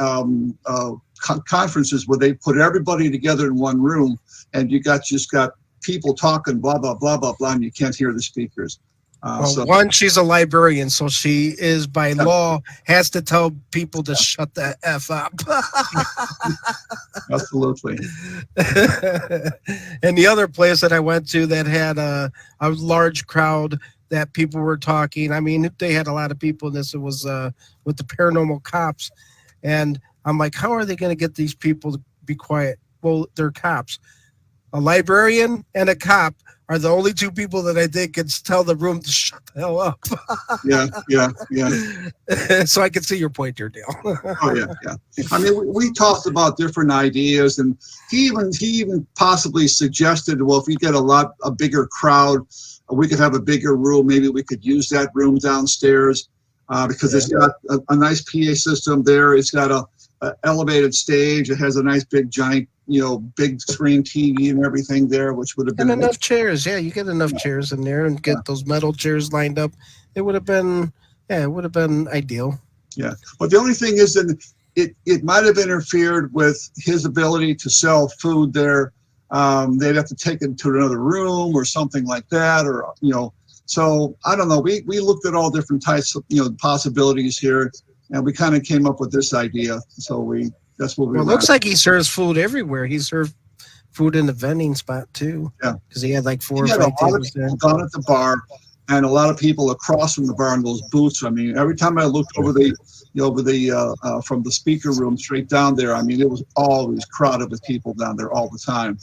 conferences where they put everybody together in one room, and you just got people talking, blah, blah, blah, blah, blah, and you can't hear the speakers. One, she's a librarian, so she is by law has to tell people to shut the F up. Absolutely. And the other place that I went to that had a large crowd that people were talking. I mean, they had a lot of people in this. It was with the paranormal cops. And I'm like, how are they going to get these people to be quiet? Well, they're cops. A librarian and a cop are the only two people that I think can tell the room to shut the hell up. Yeah. So I can see your point there, Dale. Oh yeah. I mean, we talked about different ideas, and he even possibly suggested, well, if we get a bigger crowd, we could have a bigger room. Maybe we could use that room downstairs because it's got a nice PA system there. It's got a elevated stage. It has a nice big giant, big screen TV and everything there, which would have been enough chairs. Yeah, you get enough chairs in there and get those metal chairs lined up. It would have been, ideal. Yeah, but the only thing is that it might have interfered with his ability to sell food there. They'd have to take it to another room or something like that, or So I don't know. We looked at all different types of possibilities here, and we kind of came up with this idea. So that's what we. Well, it looks like he serves food everywhere. He served food in the vending spot too. Yeah, because he had like 4 or 5 tables there. Down at the bar, and a lot of people across from the bar in those booths. I mean, every time I looked over from the speaker room straight down there, I mean, it was always crowded with people down there all the time.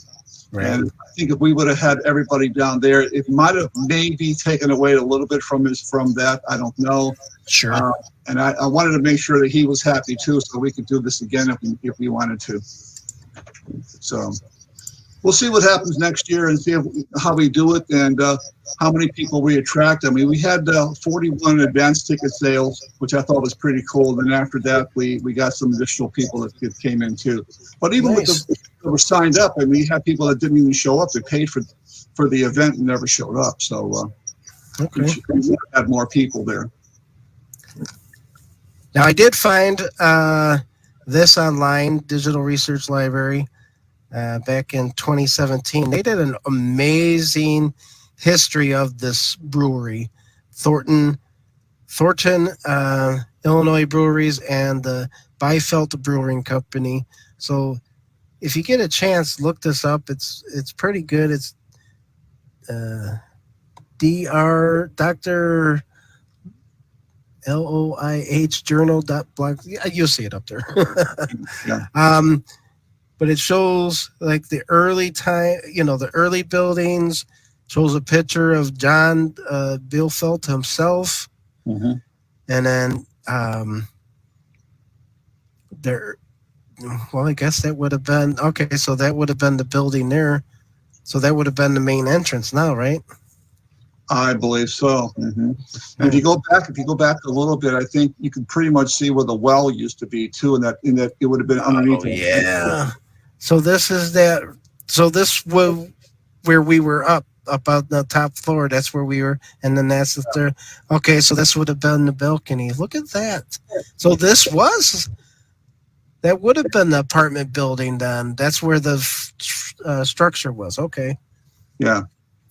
Right. And I think if we would have had everybody down there, it might have maybe taken away a little bit from that. I don't know. Sure. And I wanted to make sure that he was happy too, so we could do this again if we wanted to. So we'll see what happens next year and see how we do it and how many people we attract. I mean, we had 41 advance ticket sales, which I thought was pretty cool. And after that, we got some additional people that came in too. But even with the that were signed up, and we had people that didn't even show up. They paid for the event and never showed up. So we should have more people there. Now, I did find this online, Digital Research Library, back in 2017. They did an amazing history of this brewery, Thornton, Illinois Breweries, and the Biefeld Brewing Company. So if you get a chance, look this up. It's pretty good. It's Dr. LOIH journal.blog. You'll see it up there. Yeah. But it shows like the early time, the early buildings, shows a picture of John Biefeld himself. Mm-hmm. And then I guess that would have been, so that would have been the building there. So that would have been the main entrance now, right? I believe so. Mm-hmm. And if you go back a little bit, I think you can pretty much see where the well used to be too, in that it would have been underneath. Oh, yeah. So this is that. So this was where we were up on the top floor. That's where we were, and then that's the third. Okay, so this would have been the balcony. Look at that. So that would have been the apartment building then. That's where the structure was. Okay. Yeah.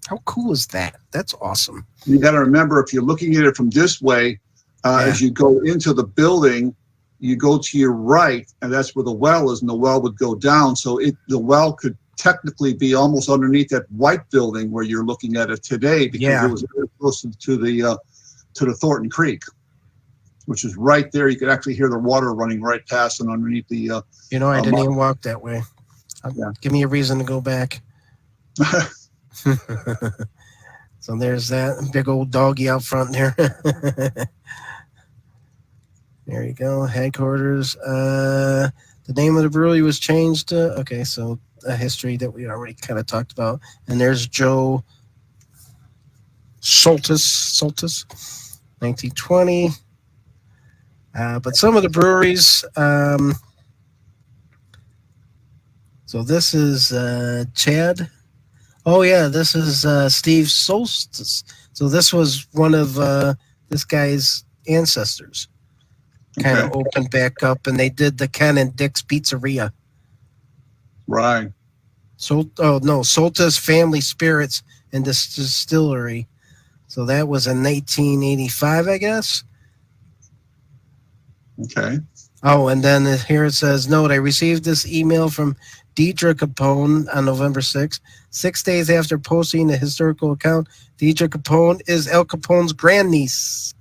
How cool is that? That's awesome. You got to remember, if you're looking at it from this way, as you go into the building, you go to your right, and that's where the well is, and the well would go down. So the well could technically be almost underneath that white building where you're looking at it today, because it was very close to the Thornton Creek, which is right there. You could actually hear the water running right past and underneath the. I didn't even walk that way. Give me a reason to go back. So there's that big old doggy out front there. There you go. Headquarters. The name of the brewery was changed. So a history that we already kind of talked about. And there's Joe Soltis, 1920. But some of the breweries. So this is Chad Oh yeah, this is Steve Solstice. So this was one of this guy's ancestors. Kind of Okay. opened back up, and they did the Ken and Dick's Pizzeria. Right. Soltis Family Spirits and Distillery. So that was in 1985, I guess. Okay. Oh, and then here it says, note, I received this email from Deidre Capone on November 6th. 6 days after posting the historical account, Deidre Capone is Al Capone's grandniece.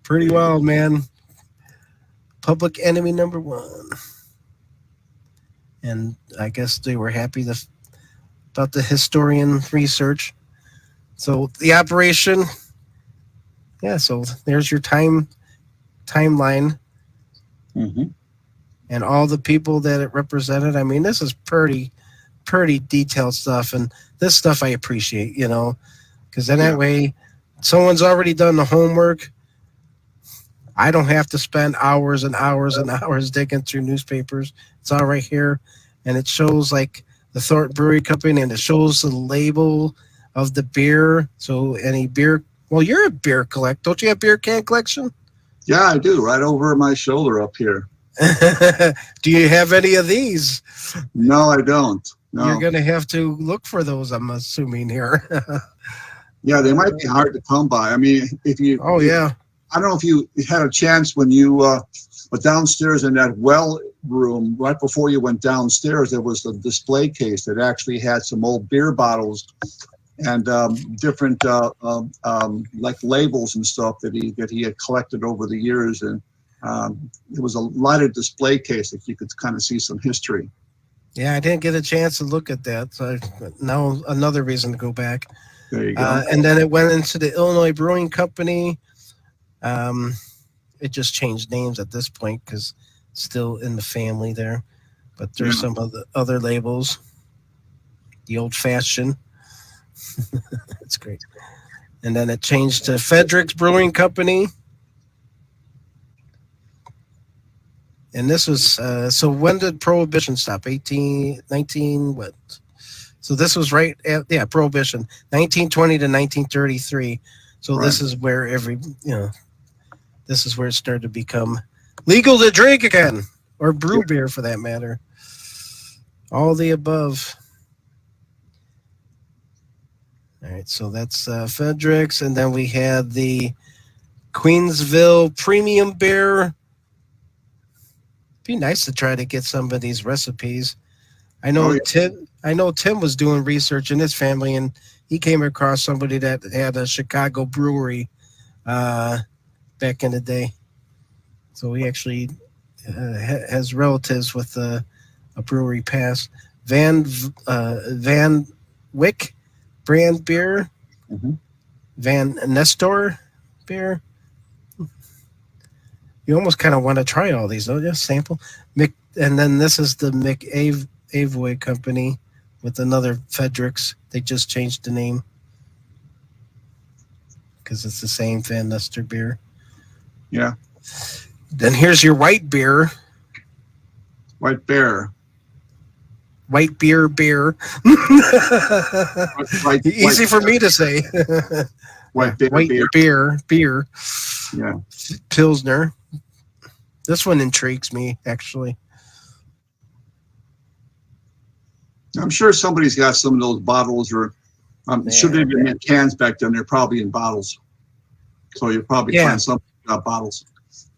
Pretty wild, man. Public enemy number one. And I guess they were happy about the historian research. So the operation, so there's your timeline Mm-hmm. and all the people that it represented. I mean, this is pretty detailed stuff, and this stuff I appreciate, because then that way someone's already done the homework. I don't have to spend hours and hours and hours digging through newspapers. It's all right here, and it shows like the Thornton Brewery Company, and it shows the label of the beer. So any beer, well, you're a beer collector. Don't you have beer can collection? Yeah, I do. Right over my shoulder up here. Do you have any of these? No, I don't. No. You're going to have to look for those, I'm assuming here. Yeah, they might be hard to come by. I mean, if you. Oh, yeah. I don't know if you had a chance when you were downstairs in that well room, right before you went downstairs, there was a display case that actually had some old beer bottles and different like labels and stuff that he had collected over the years. And it was a lighted display case that you could kind of see some history. Yeah, I didn't get a chance to look at that. So now another reason to go back. There you go. And then it went into the Illinois Brewing Company. It just changed names at this point because it's still in the family there. But there's some other labels. The old fashioned. That's great. And then it changed to Frederick's Brewing Company. And this was, so when did Prohibition stop? 19, what? So this was right at, Prohibition, 1920 to 1933. So This is where this is where it started to become legal to drink again, or brew beer for that matter. All the above. All right, so that's Frederick's, and then we had the Queensville Premium Beer. Be nice to try to get some of these recipes. I know Tim was doing research in his family, and he came across somebody that had a Chicago brewery back in the day. So he actually has relatives with a brewery past. Van Wyck brand beer. Mm-hmm. Van Nestor beer. You almost kind of want to try all these, don't you? Sample. And then this is the McAvoy Company with another Frederick's. They just changed the name because it's the same Van Nestor beer. Yeah. Then here's your white beer. White bear. White beer. Easy for me to say. White beer. White beer. Yeah. Pilsner. This one intrigues me, actually. I'm sure somebody's got some of those bottles, or should they be in cans back then? They're probably in bottles. So you'll probably find some bottles.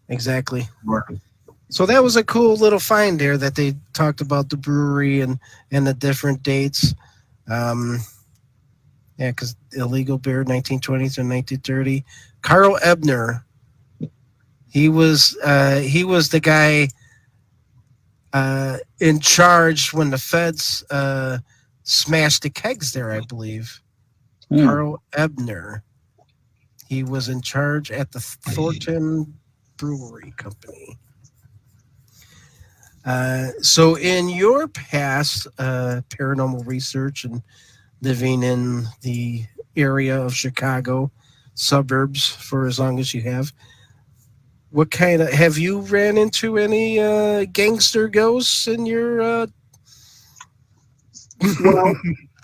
Exactly. So that was a cool little find there that they talked about the brewery and the different dates. Because illegal beer, 1920 to 1930. Carl Ebner. He was the guy in charge when the feds smashed the kegs there, I believe. Carl Ebner. He was in charge at the Thornton Brewery Company. So in your past paranormal research and living in the area of Chicago, suburbs for as long as you have, what kind of, have you ran into any gangster ghosts in your Well,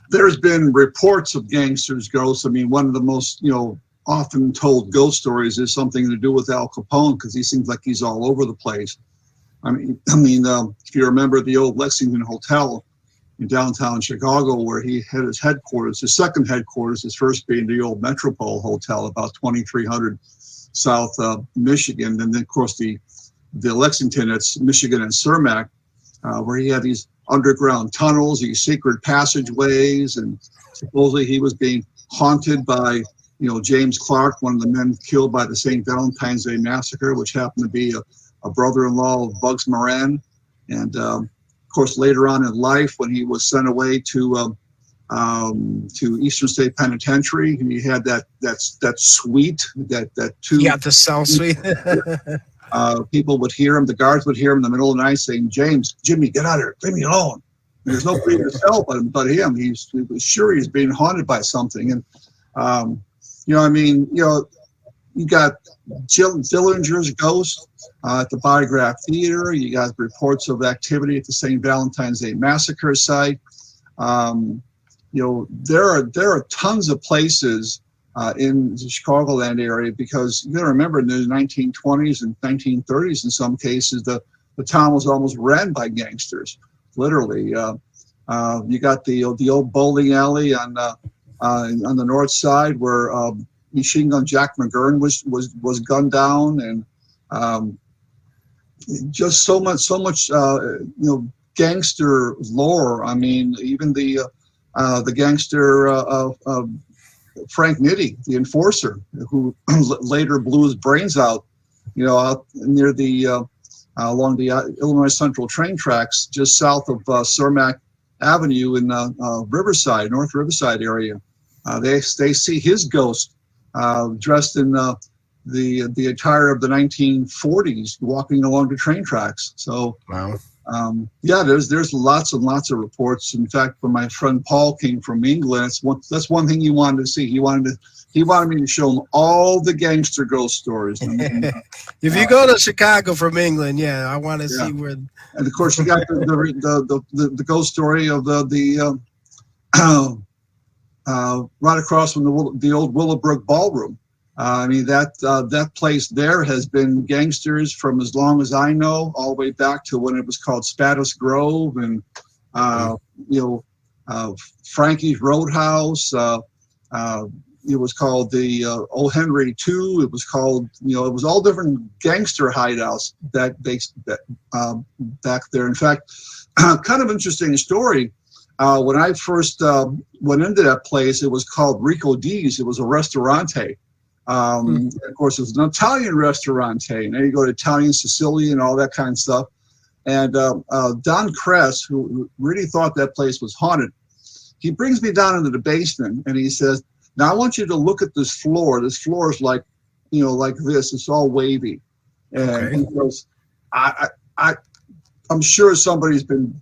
there's been reports of gangsters' ghosts. I mean, one of the most, often told ghost stories is something to do with Al Capone, because he seems like he's all over the place. I mean, if you remember the old Lexington Hotel in downtown Chicago, where he had his headquarters, his second headquarters, his first being the old Metropole Hotel, about 2300 South Michigan, and then of course the Lexington, it's Michigan and Cermak, where he had these underground tunnels, these secret passageways, and supposedly he was being haunted by, James Clark, one of the men killed by the St. Valentine's Day Massacre, which happened to be a brother-in-law of Bugs Moran. And of course, later on in life, when he was sent away to Eastern State Penitentiary, and he had that suite, that two. Yeah, the cell suite. People would hear him, the guards would hear him in the middle of the night saying, Jimmy, get out of here, leave me alone. And there's nobody in his cell but him. He was sure he's being haunted by something. And, you got Dillinger's ghost at the Biograph Theater. You got reports of activity at the St. Valentine's Day Massacre site. There are tons of places in the Chicagoland area, because you got to remember, in the 1920s and 1930s, in some cases, the town was almost ran by gangsters, literally. You got the old bowling alley on the north side, where Machine Gun Jack McGurn was gunned down, and just so much gangster lore. I mean, even the gangster Frank Nitti, the enforcer, who later blew his brains out, out near the along the Illinois Central train tracks, just south of Cermak Avenue in Riverside, North Riverside area. They see his ghost dressed in the attire of the 1940s, walking along the train tracks. So, wow. There's lots and lots of reports. In fact, when my friend Paul came from England, that's one thing he wanted to see. He wanted me to show him all the gangster ghost stories. If you go to Chicago from England, I want to see where. And of course, you got the ghost story of the right across from the old Willowbrook Ballroom. That place there has been gangsters from as long as I know, all the way back to when it was called Spadus Grove, and Frankie's Roadhouse. It was called the O. Henry II. It was called, it was all different gangster hideouts that back there. In fact, kind of interesting story. When I first went into that place, it was called Rico D's. It was a restaurante. Of course, it was an Italian restaurante, and there you go to Italian, Sicilian, all that kind of stuff. And Don Kress, who really thought that place was haunted, he brings me down into the basement, and he says, "Now I want you to look at this floor. This floor is like, like this. It's all wavy." And he goes, "I'm sure somebody's been,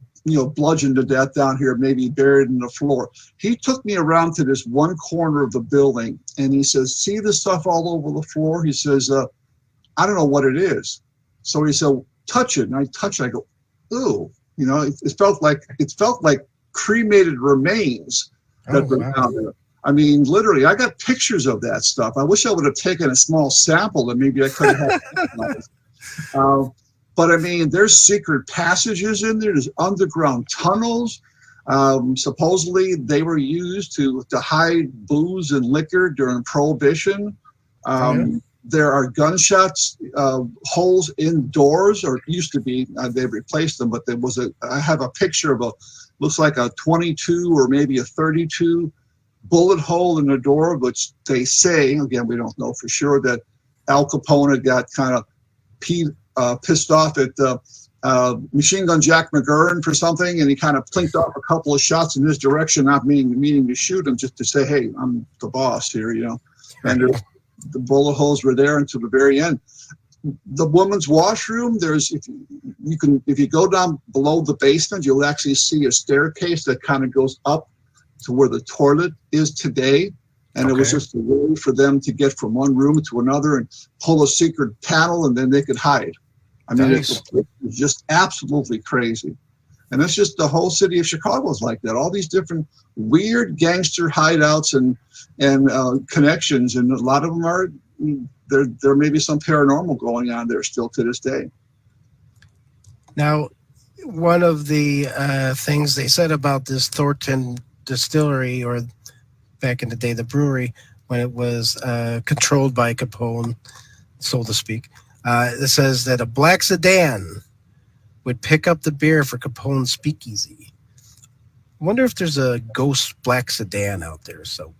bludgeoned to death down here, maybe buried in the floor." He took me around to this one corner of the building, and he says, "See this stuff all over the floor?" He says, "I don't know what it is." So he said, "Touch it." And I touch it. I go, "Ooh," it felt like cremated remains that were down there. I mean, literally, I got pictures of that stuff. I wish I would have taken a small sample, and maybe I could have had. But I mean, there's secret passages in there. There's underground tunnels. Supposedly, they were used to hide booze and liquor during Prohibition. There are gunshots holes indoors, or used to be. They replaced them, but there was I have a picture of looks like a 22 or maybe a 32 bullet hole in the door, which they say, again, we don't know for sure, that Al Capone got kind of pissed off at Machine Gun Jack McGurn for something, and he kind of plinked off a couple of shots in his direction, not meaning to shoot him, just to say, "Hey, I'm the boss here," And the bullet holes were there until the very end. The woman's washroom, if you go down below the basement, you'll actually see a staircase that kind of goes up to where the toilet is today. And it was just a way for them to get from one room to another and pull a secret panel, and then they could hide. I mean, it was just absolutely crazy. And that's just the whole city of Chicago is like that. All these different weird gangster hideouts and connections, and a lot of them are there may be some paranormal going on there still to this day. Now, one of the things they said about this Thornton distillery, or back in the day, the brewery, when it was controlled by Capone, so to speak, it says that a black sedan would pick up the beer for Capone's speakeasy. I wonder if there's a ghost black sedan out there. So,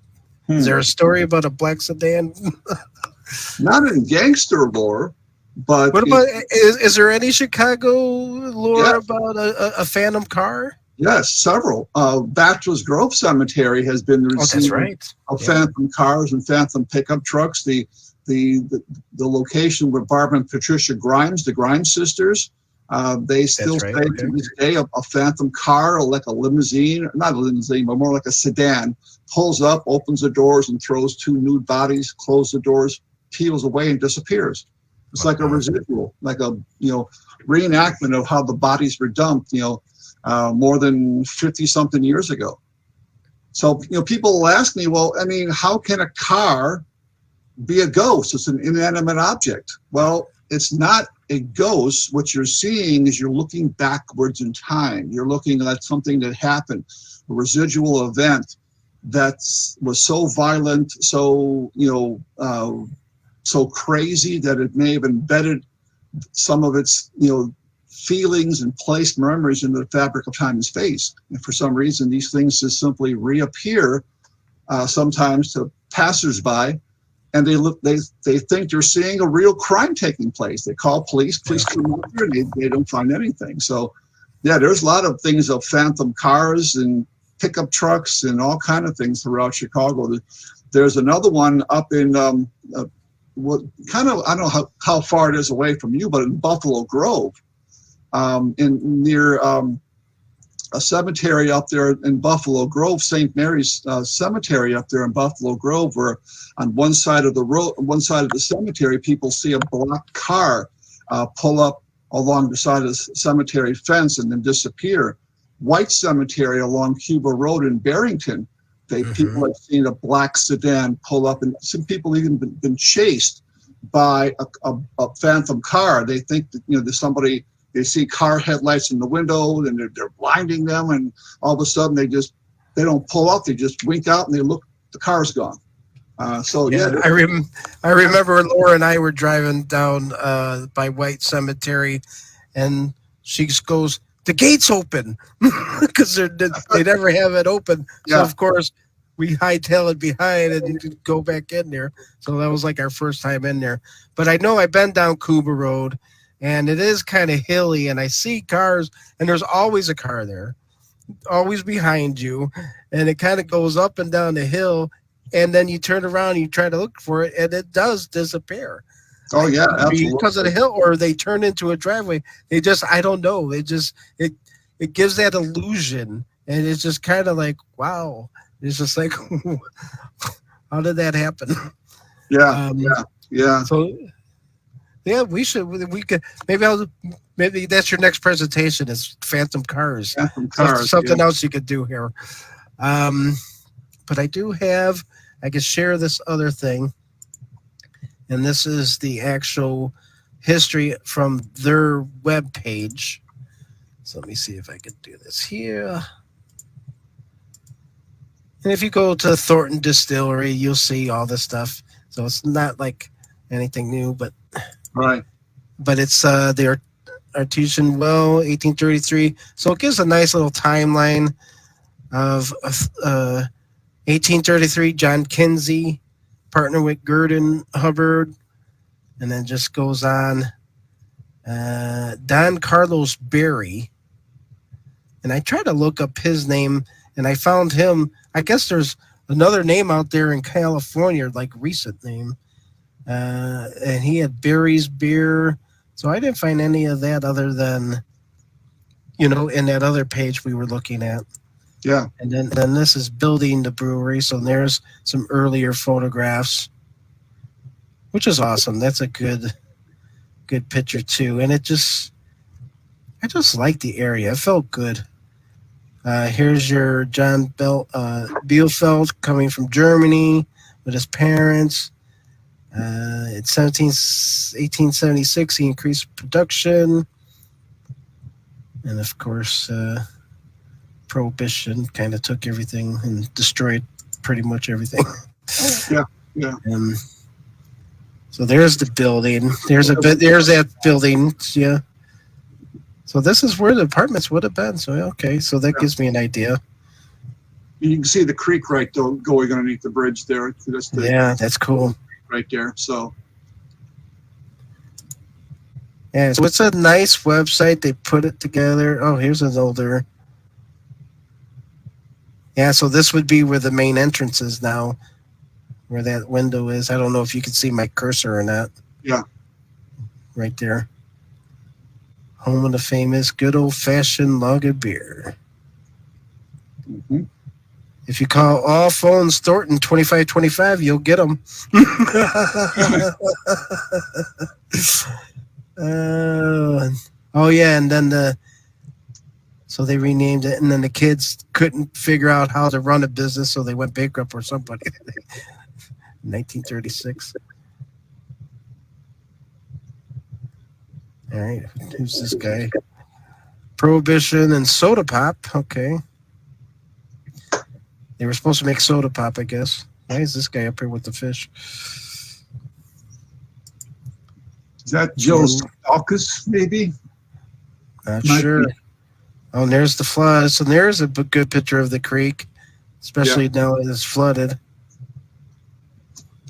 is there a story about a black sedan? Not in gangster lore, but what about is there any Chicago lore about a phantom car? Yes, several. Bachelor's Grove Cemetery has been the receiver of phantom cars and phantom pickup trucks. The location where Barbara and Patricia Grimes, the Grimes sisters, they still say to this day a phantom car, or like a limousine, not a limousine, but more like a sedan, pulls up, opens the doors, and throws two nude bodies, closes the doors, peels away, and disappears. It's like a residual, like a reenactment of how the bodies were dumped, more than 50-something years ago. So, people will ask me, well, I mean, how can a car be a ghost? It's an inanimate object. Well, it's not a ghost. What you're seeing is you're looking backwards in time. You're looking at something that happened, a residual event that was so violent, so, so crazy that it may have embedded some of its, feelings and placed memories in the fabric of time and space. And for some reason, these things just simply reappear sometimes to passersby, and they think they're seeing a real crime taking place. They call police come up here, and they don't find anything. So, yeah, there's a lot of things of phantom cars and pickup trucks and all kind of things throughout Chicago. There's another one up in I don't know how far it is away from you, but in Buffalo Grove, near a cemetery up there in Buffalo Grove, St. Mary's Cemetery up there in Buffalo Grove, where on one side of the road, one side of the cemetery, people see a black car pull up along the side of the cemetery fence and then disappear. White Cemetery along Cuba Road in Barrington, people have seen a black sedan pull up, and some people even been chased by a phantom car. They think that there's somebody. They see car headlights in the window, and they're blinding them, and all of a sudden they don't pull up. They just wink out, and they look. The car's gone. I remember Laura and I were driving down by White Cemetery, and she goes, "The gate's open," because they never have it open. So of course we hightail it behind and go back in there. So that was like our first time in there. But I know I've been down Cuba Road, and it is kind of hilly, and I see cars, and there's always a car there, always behind you, and it kind of goes up and down the hill, and then you turn around and you try to look for it, and it does disappear. Oh yeah, absolutely. Because of the hill, or they turn into a driveway. I don't know. It gives that illusion, and it's just kind of like, wow. It's just like, how did that happen? Yeah, yeah. So, yeah, we could maybe that's your next presentation is phantom cars. Phantom cars. Something else you could do here. But I can share this other thing, and this is the actual history from their web page. So let me see if I can do this here. And if you go to Thornton Distillery, you'll see all this stuff. So it's not like anything new, but right. But it's the Artesian Well, 1833. So it gives a nice little timeline of 1833. John Kinsey, partner with Gurdon Hubbard, and then just goes on. Don Carlos Berry, and I tried to look up his name, and I found him. I guess there's another name out there in California, like recent name. And he had Barry's Beer. So I didn't find any of that other than, in that other page we were looking at. Yeah. And then this is building the brewery. So there's some earlier photographs, which is awesome. That's a good picture too. And I I just like the area. It felt good. Here's your John Bielefeld coming from Germany with his parents. In 1876, he increased production. And of course, Prohibition kind of took everything and destroyed pretty much everything. Yeah. So there's the building. There's that building. Yeah. So this is where the apartments would have been. So okay, so that gives me an idea. You can see the creek right going underneath the bridge there. That's cool. Right there. So yeah, so it's a nice website. They put it together. Oh, here's an older. Yeah, so this would be where the main entrance is now, where that window is. I don't know if you can see my cursor or not. Yeah. Right there. Home of the famous good old-fashioned lager beer. Mm-hmm. If you call all phones Thornton 2525, you'll get them. Oh yeah, and then so they renamed it, and then the kids couldn't figure out how to run a business, so they went bankrupt or somebody. 1936. All right, who's this guy? Prohibition and soda pop. Okay. They were supposed to make soda pop, I guess. Why is this guy up here with the fish? Is that Joe Stalkus, maybe? Not sure. Oh, and there's the flood. So there's a good picture of the creek, especially now it's flooded.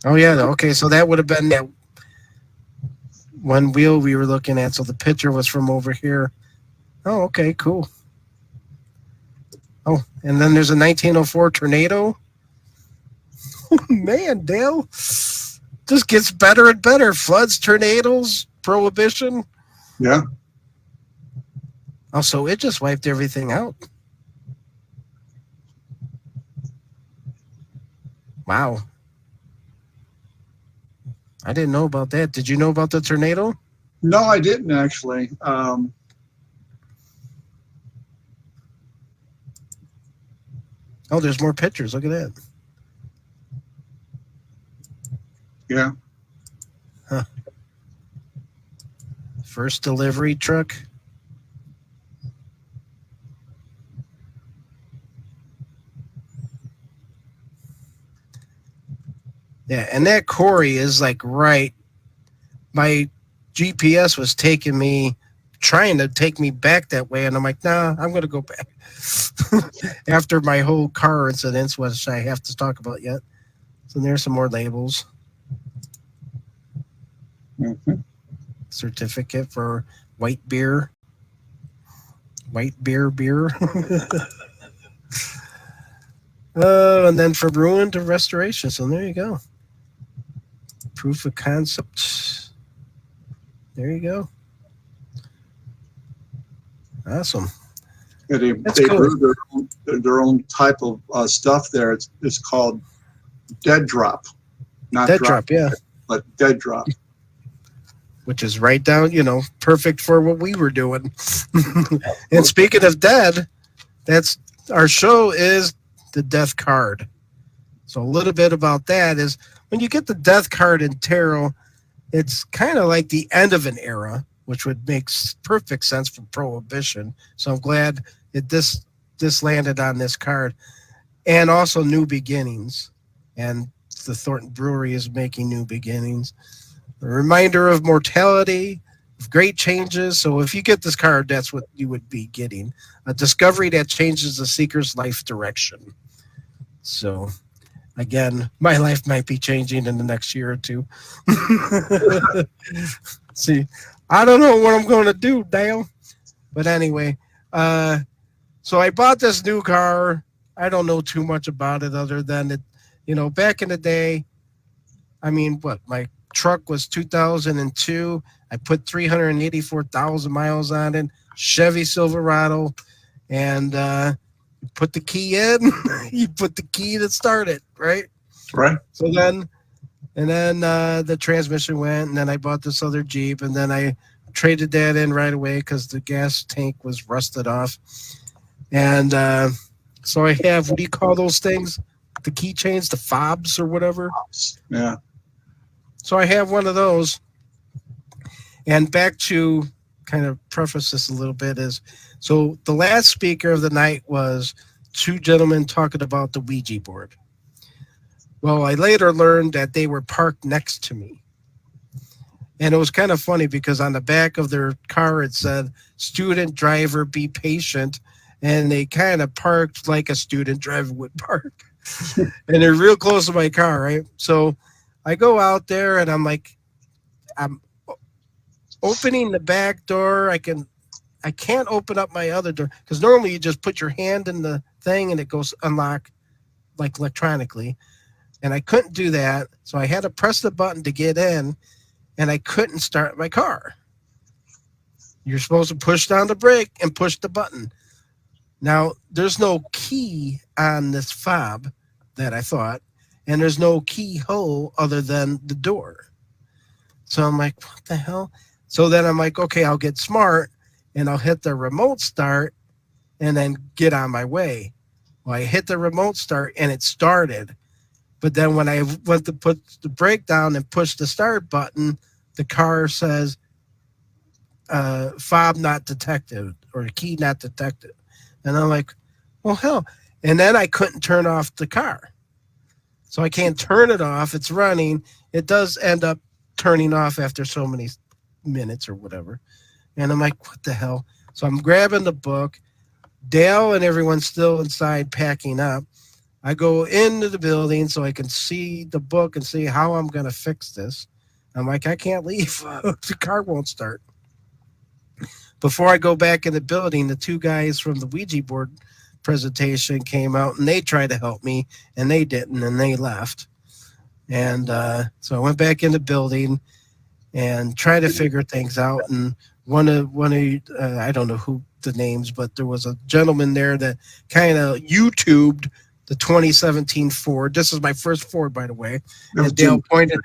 Oh, yeah. Okay, so that would have been that one wheel we were looking at. So the picture was from over here. Oh, okay, cool. Oh, and then there's a 1904 tornado. Oh, man, Dale. Just gets better and better. Floods, tornadoes, prohibition. Yeah. Also, it just wiped everything out. Wow. I didn't know about that. Did you know about the tornado? No, I didn't actually. Oh, there's more pictures. Look at that. Yeah. Huh. First delivery truck. Yeah, and that quarry is like right. My GPS was trying to take me back that way, and I'm like, nah, I'm going to go back. After my whole car incidents, which I have to talk about yet. So there's some more labels. Mm-hmm. Certificate for white beer. White beer. And then from ruin to restoration. So there you go. Proof of concept. There you go. Awesome. Yeah, they cool. brew their own type of stuff there. It's called Dead Drop. Not Dead Drop, yeah. But Dead Drop. Which is right down, perfect for what we were doing. And speaking of dead, that's our show is the death card. So a little bit about that is when you get the death card in tarot, it's kind of like the end of an era, which would make perfect sense for prohibition. So I'm glad that this landed on this card. And also new beginnings. And the Thornton Brewery is making new beginnings. A reminder of mortality, of great changes. So if you get this card, that's what you would be getting. A discovery that changes the seeker's life direction. So, again, my life might be changing in the next year or two. See, I don't know what I'm going to do, Dale. But anyway, so I bought this new car. I don't know too much about it other than it, back in the day, my truck was 2002. I put 384,000 miles on it. Chevy Silverado. And put the key in. You put the key to start it, right? Right. So then the transmission went, and then I bought this other Jeep, and then I traded that in right away because the gas tank was rusted off. And so I have, what do you call those things? The keychains, the fobs or whatever. Yeah. So I have one of those. And back to kind of preface this a little bit is, so the last speaker of the night was two gentlemen talking about the Ouija board. Well, I later learned that they were parked next to me. And it was kind of funny because on the back of their car, it said, student driver, be patient. And they kind of parked like a student driver would park. And they're real close to my car, right? So I go out there and I'm opening the back door. I can't open up my other door because normally you just put your hand in the thing and it goes unlock like electronically. And I couldn't do that. So I had to press the button to get in and I couldn't start my car. You're supposed to push down the brake and push the button. Now, there's no key on this fob that I thought, and there's no keyhole other than the door. So I'm like, what the hell? So then I'm like, okay, I'll get smart, and I'll hit the remote start and then get on my way. Well, I hit the remote start, and it started. But then when I went to put the brake down and push the start button, the car says, fob not detected, or key not detected. And I'm like, well, hell. And then I couldn't turn off the car. So I can't turn it off. It's running. It does end up turning off after so many minutes or whatever. And I'm like, what the hell? So I'm grabbing the book. Dale and everyone's still inside packing up. I go into the building so I can see the book and see how I'm going to fix this. I'm like, I can't leave. The car won't start. Before I go back in the building, the two guys from the Ouija board presentation came out and they tried to help me and they didn't and they left. And so I went back in the building and tried to figure things out. And one of I don't know who the names, but there was a gentleman there that kind of YouTubed the 2017 Ford. This is my first Ford, by the way. And Dale pointed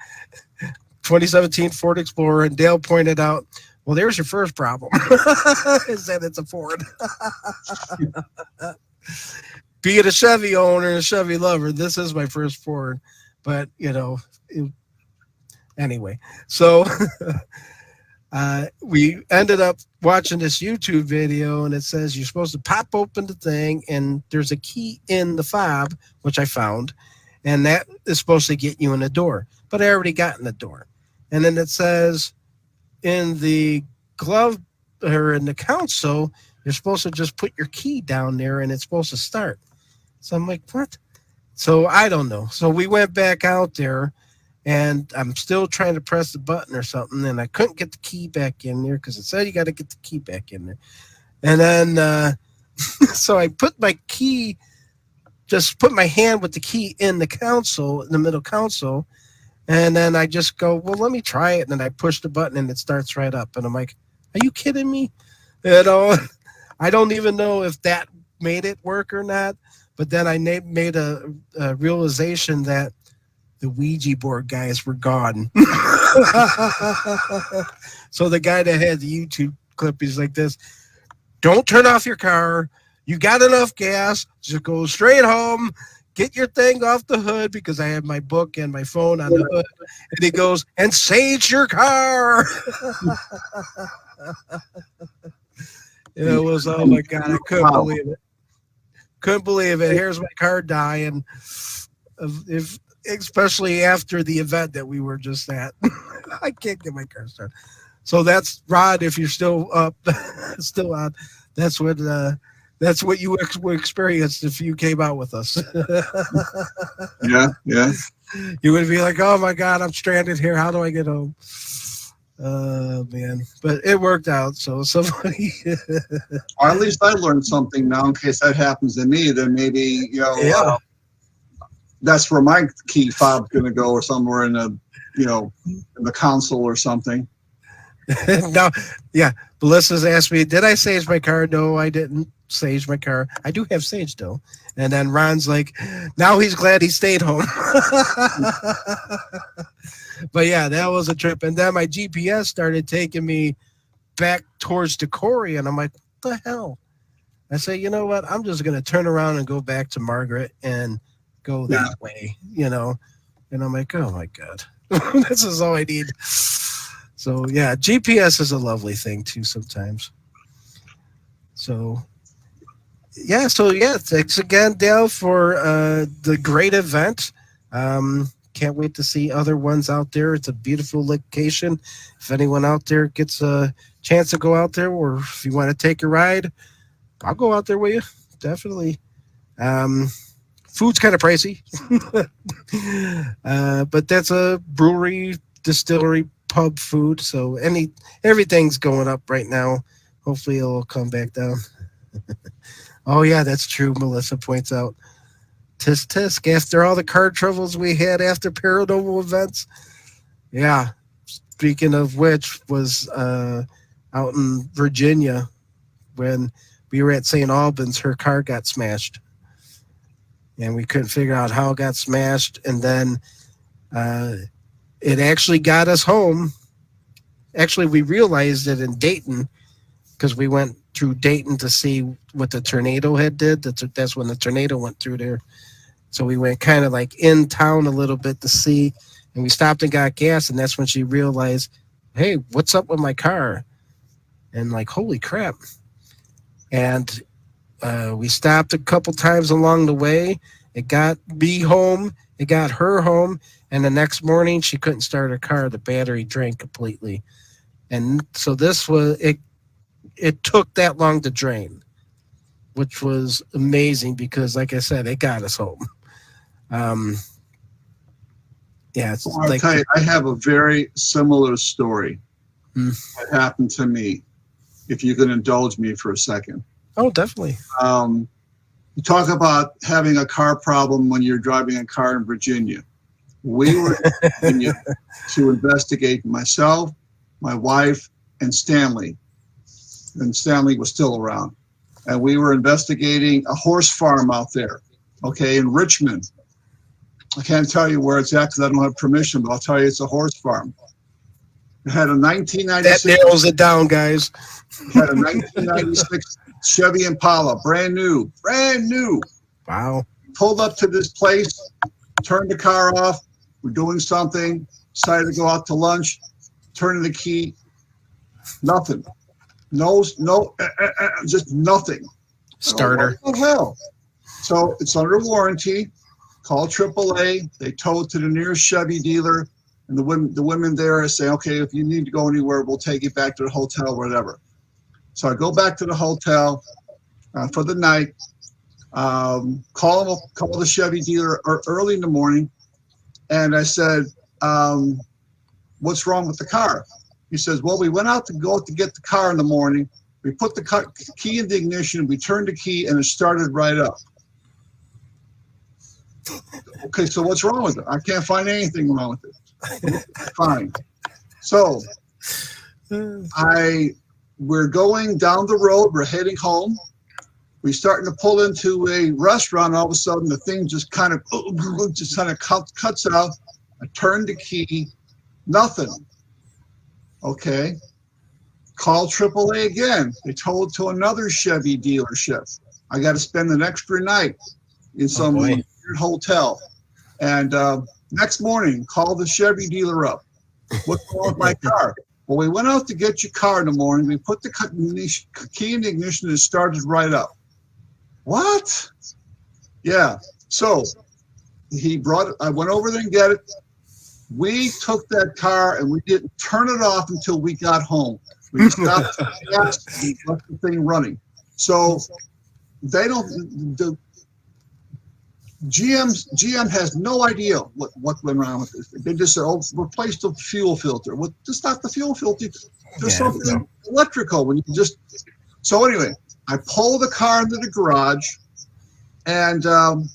2017 Ford Explorer, and Dale pointed out, well, there's your first problem. Is that it's a Ford. Being a Chevy owner and a Chevy lover, this is my first Ford. But, anyway. So we ended up watching this YouTube video, and it says you're supposed to pop open the thing, and there's a key in the fob, which I found, and that is supposed to get you in the door. But I already got in the door. And then it says in the glove or in the console, you're supposed to just put your key down there and it's supposed to start. So I'm like, what? So I don't know. So we went back out there and I'm still trying to press the button or something, and I couldn't get the key back in there because it said you got to get the key back in there. And then so I put my key, just put my hand with the key in the console, in the middle console. And then I just go, well, let me try it. And then I push the button and it starts right up. And I'm like, are you kidding me? I don't even know if that made it work or not. But then I made a realization that the Ouija board guys were gone. So the guy that had the YouTube clip, he's like this, don't turn off your car. You got enough gas. Just go straight home. Get your thing off the hood, because I have my book and my phone on the hood. And he goes, and sage your car. It was, oh my God, I couldn't believe it. Couldn't believe it. Here's my car dying. Especially after the event that we were just at. I can't get my car started. So that's, Rod, if you're still up, still on, that's what you experienced if you came out with us. Yeah. You would be like, oh my God, I'm stranded here. How do I get home? Man. But it worked out. So somebody. Or at least I learned something now in case that happens to me. Then maybe, that's where my key fob's going to go, or somewhere in the, in the console or something. No, yeah. Melissa's asked me, did I sage my car? No, I didn't sage my car. I do have sage though. And then Ron's like, now he's glad he stayed home. But yeah, that was a trip. And then my GPS started taking me back towards Decory, and I'm like, what the hell? I say, you know what? I'm just going to turn around and go back to Margaret and go that way, And I'm like, oh, my God. This is all I need. So, yeah, GPS is a lovely thing, too, sometimes. So, thanks again, Dale, for the great event. Can't wait to see other ones out there. It's a beautiful location. If anyone out there gets a chance to go out there, or if you want to take a ride, I'll go out there with you. Definitely. Food's kind of pricey. But that's a brewery, distillery, pub food. So everything's going up right now. Hopefully it'll come back down. Oh, yeah, that's true, Melissa points out. Tisk. After all the car troubles we had after paranormal events. Yeah. Speaking of which, was out in Virginia when we were at St. Albans, her car got smashed. And we couldn't figure out how it got smashed. And then it actually got us home. Actually, we realized it in Dayton because we went through Dayton to see what the tornado had did. That's when the tornado went through there. So we went kind of like in town a little bit to see, and we stopped and got gas, and that's when she realized, hey, what's up with my car? And like, holy crap. And we stopped a couple times along the way. It got me home. It got her home. And the next morning, she couldn't start her car. The battery drained completely. And so it took that long to drain, which was amazing because, like I said, it got us home. It's I'll tell you, I have a very similar story that happened to me, if you can indulge me for a second. Oh, definitely. You talk about having a car problem when you're driving a car in Virginia. We were in Virginia to investigate myself, my wife, and Stanley. And Stanley was still around. And we were investigating a horse farm out there, in Richmond. I can't tell you where it's at because I don't have permission, but I'll tell you it's a horse farm. It had a 1996. That narrows it down, guys. It had a 1996 Chevy Impala, brand new. Wow. Pulled up to this place, turned the car off. We're doing something, decided to go out to lunch, turning the key, nothing. No, just nothing. Starter. What the hell? So it's under warranty. Call AAA. They tow it to the nearest Chevy dealer, and the women there say, okay, if you need to go anywhere, we'll take you back to the hotel, whatever. So I go back to the hotel for the night. Call the Chevy dealer early in the morning, and I said, what's wrong with the car? He says, well, we went out to get the car in the morning. We put the key in the ignition, we turned the key, and it started right up. Okay, so what's wrong with it? I can't find anything wrong with it. Fine. So we're going down the road. We're heading home. We're starting to pull into a restaurant. All of a sudden, the thing just kind of cuts out. I turned the key. Nothing. Okay. Call AAA again. They tow it to another Chevy dealership. I got to spend an extra night in some weird hotel. And next morning, call the Chevy dealer up. What's wrong with my car? Well, we went out to get your car in the morning. We put the key in the ignition and it started right up. What? Yeah. So he brought it. I went over there and get it. We took that car and we didn't turn it off until we got home. We stopped the gas and left the thing running. So they don't. GM has no idea what went wrong with this. They just said, "Oh, replace the fuel filter." Well, just not the fuel filter. There's something electrical when you just. So anyway, I pull the car into the garage, and the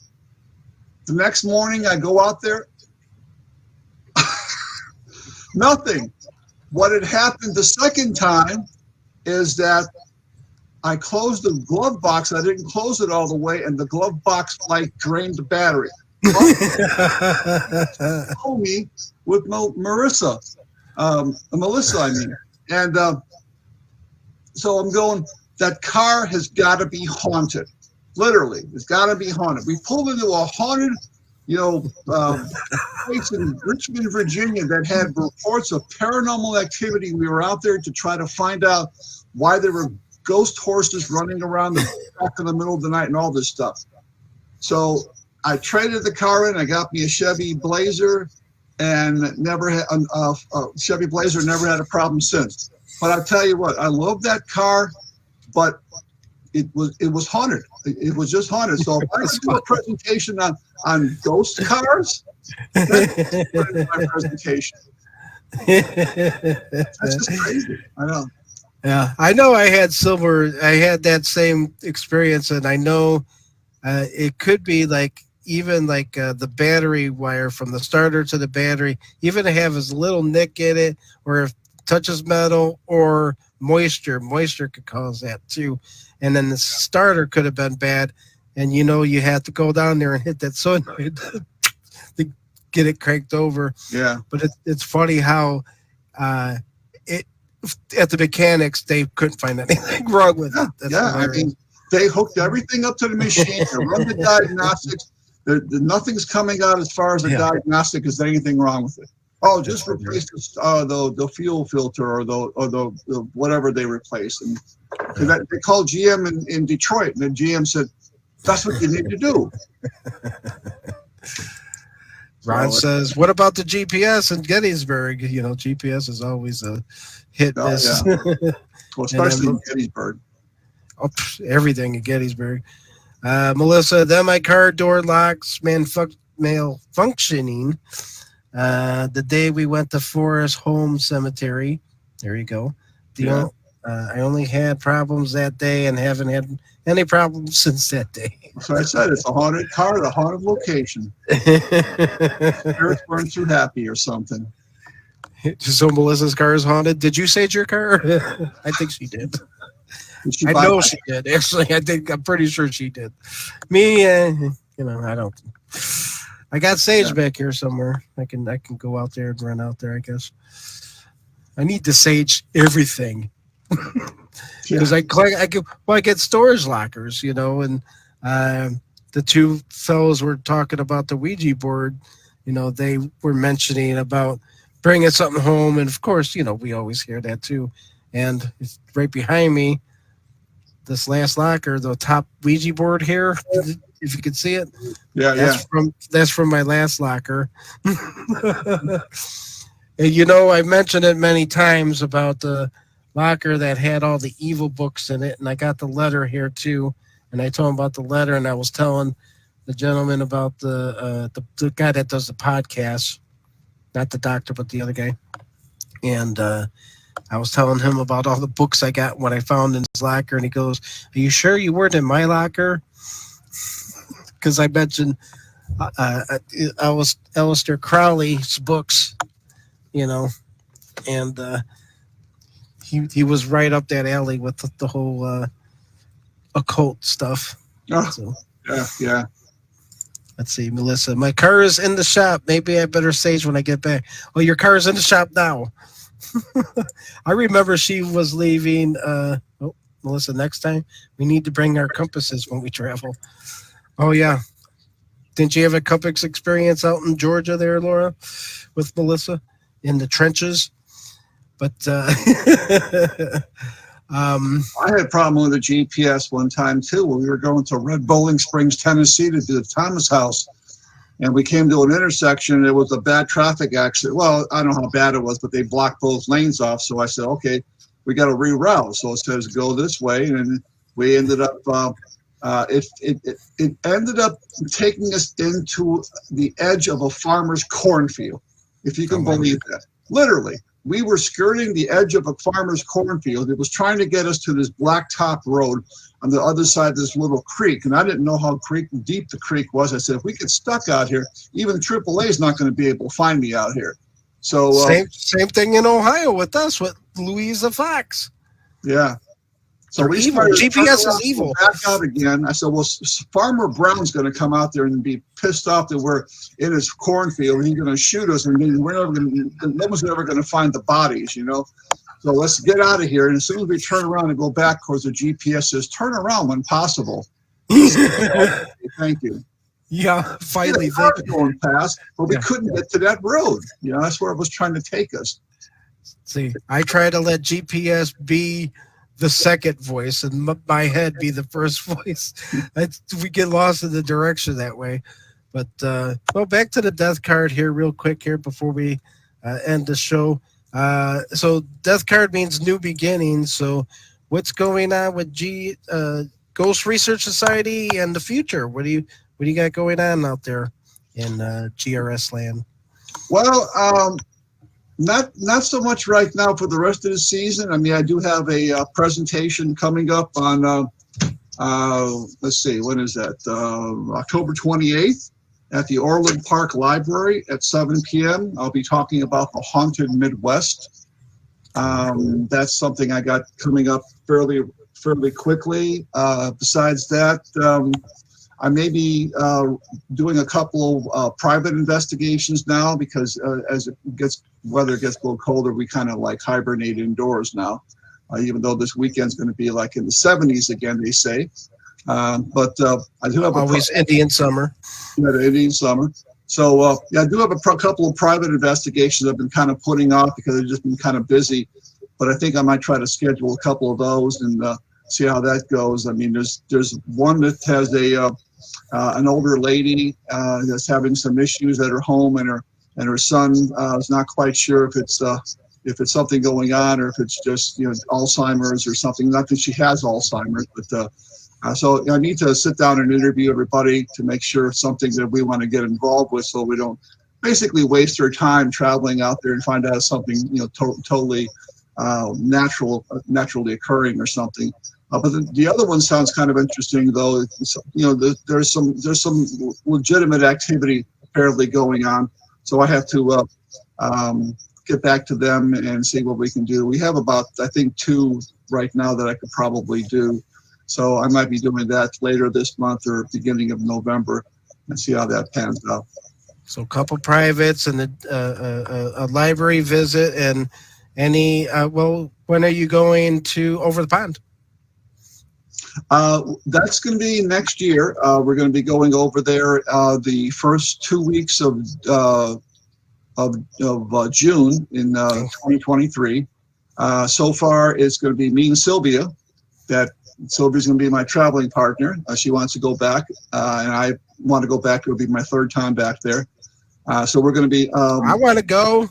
next morning I go out there. Nothing. What had happened the second time is that I closed the glove box. I didn't close it all the way, and the glove box light drained the battery. Told me with Melissa, I mean, and so I'm going, that car has got to be haunted. Literally, it's got to be haunted. We pulled into a haunted, place in Richmond, Virginia that had reports of paranormal activity. We were out there to try to find out why there were ghost horses running around the back in the middle of the night and all this stuff. So I traded the car in. I got me a Chevy Blazer, and never had Chevy Blazer. Never had a problem since. But I'll tell you what, I love that car, but it was haunted. It was just haunted. So if I could do a presentation on ghost cars, that's my presentation. That's just crazy. I know. Yeah, I know. I had that same experience, and I know it could be like even like the battery wire from the starter to the battery, even have a little nick in it, or if it touches metal or moisture could cause that too. And then the starter could have been bad, and you had to go down there and hit that solenoid to get it cranked over. Yeah. But it's funny how at the mechanics they couldn't find anything wrong with it. That's I mean, they hooked everything up to the machine. They run the diagnostics. Nothing's coming out as far as the diagnostic is anything wrong with it. Oh, just replace the fuel filter or the whatever they replaced. And they called GM in Detroit, and the GM said, "That's what you need to do." Ron says, "What about the GPS in Gettysburg? GPS is always a hit miss." Yeah. Well, especially in Gettysburg. Everything in Gettysburg. Melissa, then my car door locks malfunctioning. The day we went to Forest Home Cemetery. There you go. I only had problems that day and haven't had any problems since that day. So I said it's a haunted car, a haunted location. Spirits weren't too happy or something. So Melissa's car is haunted. Did you sage your car? I think she did. I know she did. Actually, I'm pretty sure she did. Me, I don't. I got sage back here somewhere. I can go out there and run out there, I guess. I need to sage everything. Because I get storage lockers, and the two fellows were talking about the Ouija board. They were mentioning about bringing something home, and of course, we always hear that too. And it's right behind me, this last locker, the top Ouija board here, if you can see it. That's from my last locker. And I mentioned it many times about the locker that had all the evil books in it, and I got the letter here too. And I told him about the letter, and I was telling the gentleman about the guy that does the podcast, not the doctor, but the other guy. And I was telling him about all the books I got, what I found in his locker, and he goes, "Are you sure you weren't in my locker?" Because I mentioned I was Aleister Crowley's books, and he was right up that alley with the whole occult stuff. Oh, so, yeah. Let's see, Melissa. My car is in the shop. Maybe I better sage when I get back. Oh, your car is in the shop now. I remember she was leaving. Melissa, next time we need to bring our compasses when we travel. Oh, yeah. Didn't you have a compass experience out in Georgia there, Laura, with Melissa in the trenches? But I had a problem with the GPS one time too. When we were going to Red Bowling Springs, Tennessee to do the Thomas House, and we came to an intersection. It was a bad traffic accident. Well, I don't know how bad it was, but they blocked both lanes off. So I said, okay, we got to reroute. So it says go this way, and we ended up. It ended up taking us into the edge of a farmer's cornfield, if you can believe that. Literally, we were skirting the edge of a farmer's cornfield. It was trying to get us to this blacktop road on the other side of this little creek, and I didn't know how deep the creek was. I said, if we get stuck out here, even AAA is not going to be able to find me out here. So same thing in Ohio with us, with Louisa Fox. Yeah. So They're we evil. started GPS turning is evil. Back out again. I said, well, Farmer Brown's going to come out there and be pissed off that we're in his cornfield and he's going to shoot us, and we're never going to. No one's ever going to find the bodies, you know. So let's get out of here. And as soon as we turn around and go back, of course, the GPS says turn around when possible. Okay, thank you. Yeah, finally. Yeah, going past, but we couldn't get to that road. You know, that's where it was trying to take us. See, I try to let GPS be the second voice and my head be the first voice. We get lost in the direction that way. But well, back to the death card here real quick here before we end the show. So death card means new beginnings. So what's going on with Ghost Research Society and the future? What do you got going on out there in GRS land? Well, not so much right now for the rest of the season. I mean, I do have a presentation coming up on, let's see, when is that? October 28th at the Orland Park Library at 7 p.m. I'll be talking about the haunted Midwest. That's something I got coming up fairly quickly. Besides that, I may be doing a couple of private investigations now because as weather gets a little colder, we kind of like hibernate indoors now. Even though this weekend's going to be like in the 70s again, they say. But I do have always Indian summer. Yeah, the Indian summer. So yeah, I do have a couple of private investigations I've been kind of putting off because I've just been kind of busy. But I think I might try to schedule a couple of those and see how that goes. I mean, there's one that has an older lady that's having some issues at her home, and her son is not quite sure if it's something going on or if it's just Alzheimer's or something. Not that she has Alzheimer's, but so I need to sit down and interview everybody to make sure it's something that we want to get involved with, so we don't basically waste our time traveling out there and find out something totally naturally occurring or something. But the other one sounds kind of interesting, though. There's some legitimate activity apparently going on, so I have to get back to them and see what we can do. We have about, I think, 2 right now that I could probably do, so I might be doing that later this month or beginning of November and see how that pans out. So a couple privates and a library visit and any. Well, when are you going to Over the Pond? That's going to be next year. We're going to be going over there the first 2 weeks of June in 2023. So far, it's going to be me and Sylvia. Sylvia's going to be my traveling partner. She wants to go back, and I want to go back. It'll be my 3rd time back there. So we're going to be. I want to go.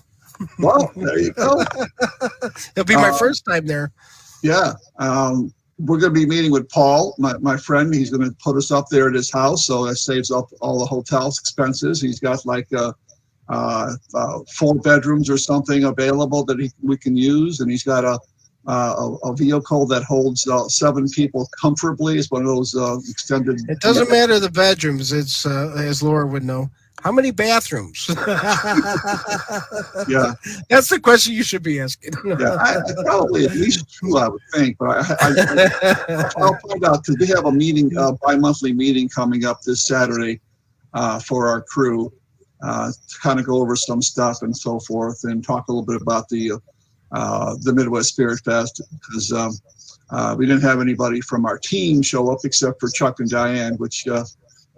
Well, there you go. It'll be my first time there. Yeah. We're going to be meeting with Paul, my friend. He's going to put us up there at his house, so that saves up all the hotel's expenses. He's got like 4 bedrooms or something available that we can use, and he's got a vehicle that holds 7 people comfortably. It's one of those extended. It doesn't matter the bedrooms. It's as Laura would know. How many bathrooms? Yeah, that's the question you should be asking. Yeah, probably at least 2, I would think. But I'll find out because we have a meeting, bi-monthly meeting coming up this Saturday for our crew to kind of go over some stuff and so forth, and talk a little bit about the Midwest Spirit Fest because we didn't have anybody from our team show up except for Chuck and Diane,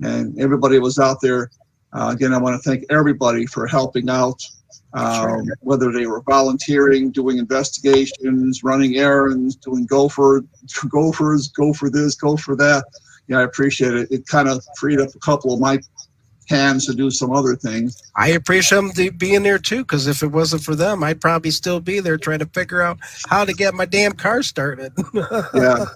and everybody was out there. Again, I want to thank everybody for helping out, whether they were volunteering, doing investigations, running errands, doing gophers, go for this, go for that. Yeah, I appreciate it. It kind of freed up a couple of my hands to do some other things. I appreciate them being there too, because if it wasn't for them, I'd probably still be there trying to figure out how to get my damn car started. Yeah,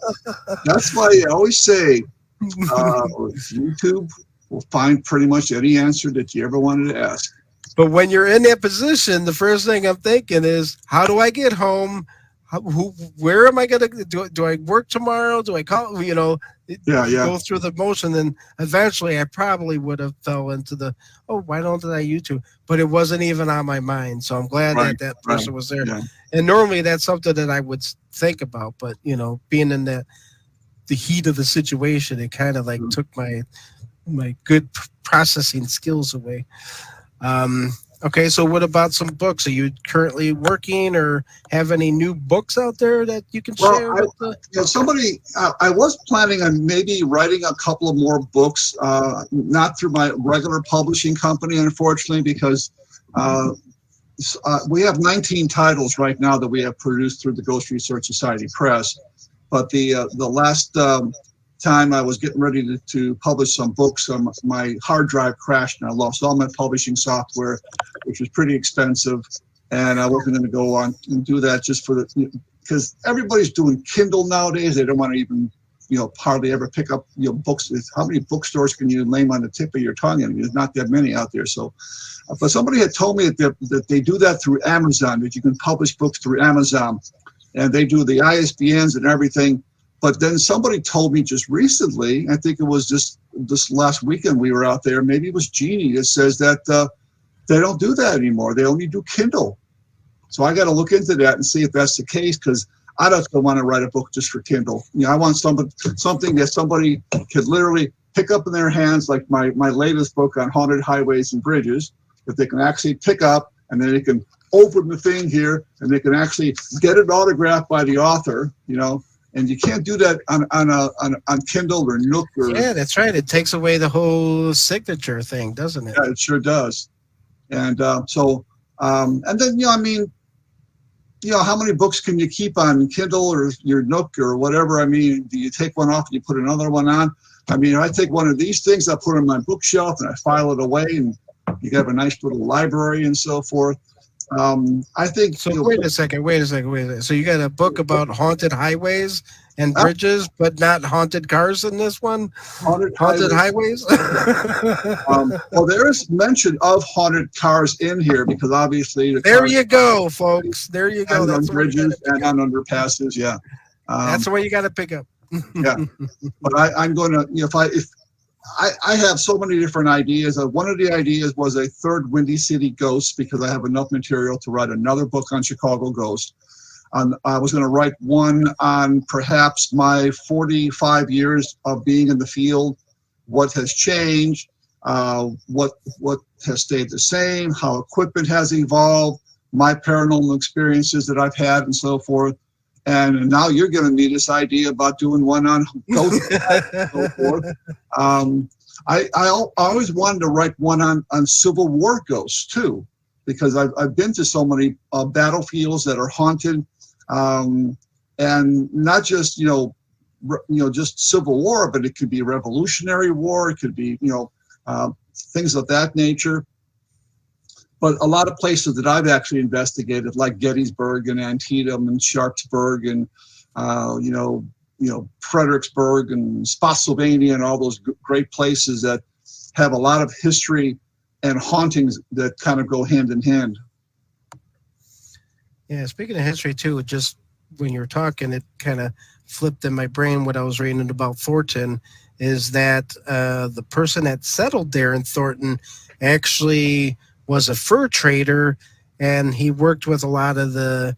that's why I always say YouTube will find pretty much any answer that you ever wanted to ask. But when you're in that position, the first thing I'm thinking is, how do I get home? Where am I going to do I work tomorrow? Do I call? Yeah, you yeah. go through the motion, and eventually I probably would have fell into the, oh, why don't I YouTube? But it wasn't even on my mind. So I'm glad Right, that right. person was there. Yeah. And normally that's something that I would think about, but being in the heat of the situation, it kind of like took my good processing skills away. Okay, so what about some books? Are you currently working or have any new books out there that you can share with the? I was planning on maybe writing a couple of more books, not through my regular publishing company, unfortunately, because we have 19 titles right now that we have produced through the Ghost Research Society Press. But the last time I was getting ready to publish some books, my hard drive crashed and I lost all my publishing software, which was pretty expensive. And I wasn't going to go on and do that just because everybody's doing Kindle nowadays. They don't want to even, hardly ever pick up, books. How many bookstores can you name on the tip of your tongue? I mean, there's not that many out there. So, but somebody had told me that they do that through Amazon, that you can publish books through Amazon, and they do the ISBNs and everything. But then somebody told me just recently, I think it was just this last weekend we were out there, maybe it was Jeannie, that says that they don't do that anymore. They only do Kindle. So I got to look into that and see if that's the case, because I don't want to write a book just for Kindle. I want something that somebody could literally pick up in their hands, like my latest book on haunted highways and bridges, that they can actually pick up, and then they can open the thing here and they can actually get it autographed by the author, and you can't do that on Kindle or Nook. Yeah, that's right. It takes away the whole signature thing, doesn't it? Yeah, it sure does. And and then, how many books can you keep on Kindle or your Nook or whatever? I mean, do you take one off and you put another one on? I mean, I take one of these things, I put it on my bookshelf and I file it away, and you have a nice little library and so forth. I think. So wait a second. So you got a book about haunted highways and bridges, but not haunted cars in this one? Haunted highways? Well, there is mention of haunted cars in here, because obviously there you go, folks. There you go. That's on bridges and on underpasses. Yeah. That's the way you got to pick up. Yeah. But I'm going to, if I have so many different ideas. One of the ideas was a third Windy City Ghost, because I have enough material to write another book on Chicago Ghost. I was going to write one on perhaps my 45 years of being in the field, what has changed, what has stayed the same, how equipment has evolved, my paranormal experiences that I've had, and so forth. And now you're giving me this idea about doing one on ghosts and so forth. I always wanted to write one on Civil War ghosts too, because I've been to so many battlefields that are haunted, and not just just Civil War, but it could be Revolutionary War, it could be things of that nature. But a lot of places that I've actually investigated, like Gettysburg and Antietam and Sharpsburg and Fredericksburg and Spotsylvania and all those great places that have a lot of history and hauntings that kind of go hand in hand. Yeah, speaking of history too, just when you were talking, it kind of flipped in my brain what I was reading about Thornton, is that the person that settled there in Thornton actually was a fur trader, and he worked with a lot of the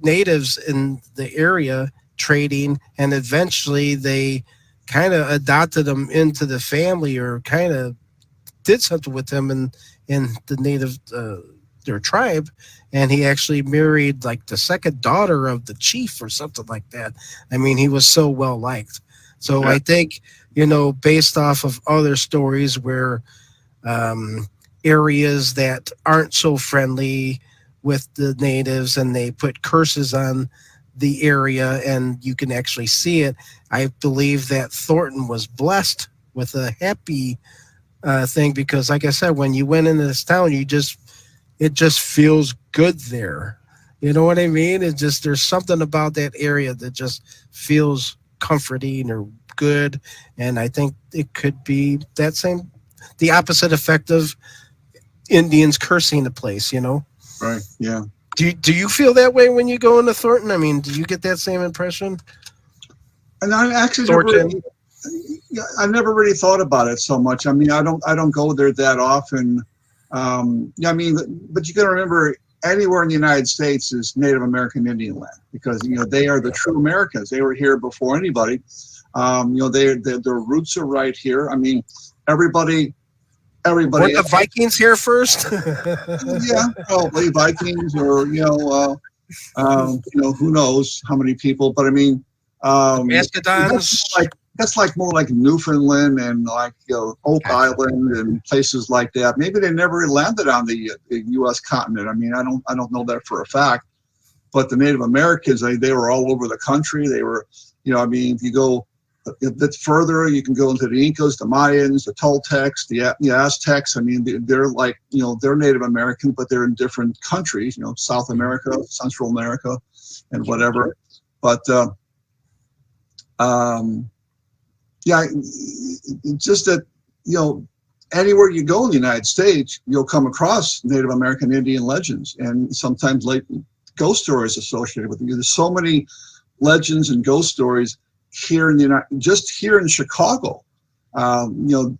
natives in the area trading, and eventually they kind of adopted him into the family, or kind of did something with him in the native their tribe, and he actually married like the second daughter of the chief or something like that. I mean, he was so well liked. So yeah. I think, based off of other stories where areas that aren't so friendly with the natives and they put curses on the area and you can actually see it, I believe that Thornton was blessed with a happy thing, because like I said, when you went into this town, it just feels good there. You know what I mean? There's something about that area that just feels comforting or good, and I think it could be the opposite effect of Indians cursing the place, Right. Yeah. Do you feel that way when you go into Thornton? I mean, do you get that same impression? And I actually Thornton. I never really thought about it so much. I mean, I don't go there that often. Yeah, I mean, but you got to remember, anywhere in the United States is Native American Indian land, because they are the true Americans. They were here before anybody. Their roots are right here. I mean, everybody. Weren't the Vikings here first? Yeah, probably Vikings, or who knows how many people. But I mean, Mastodons. That's like more like Newfoundland and like Oak Island and places like that. Maybe they never landed on the U.S. continent. I mean, I don't know that for a fact. But the Native Americans, they were all over the country. They were, I mean, if you go a bit further, you can go into the Incas, the Mayans, the Toltecs, the Aztecs. I mean, they're like, they're Native American, but they're in different countries, South America, Central America, and whatever. But yeah, just that, anywhere you go in the United States, you'll come across Native American Indian legends, and sometimes like ghost stories associated with them. There's so many legends and ghost stories here in just here in Chicago. The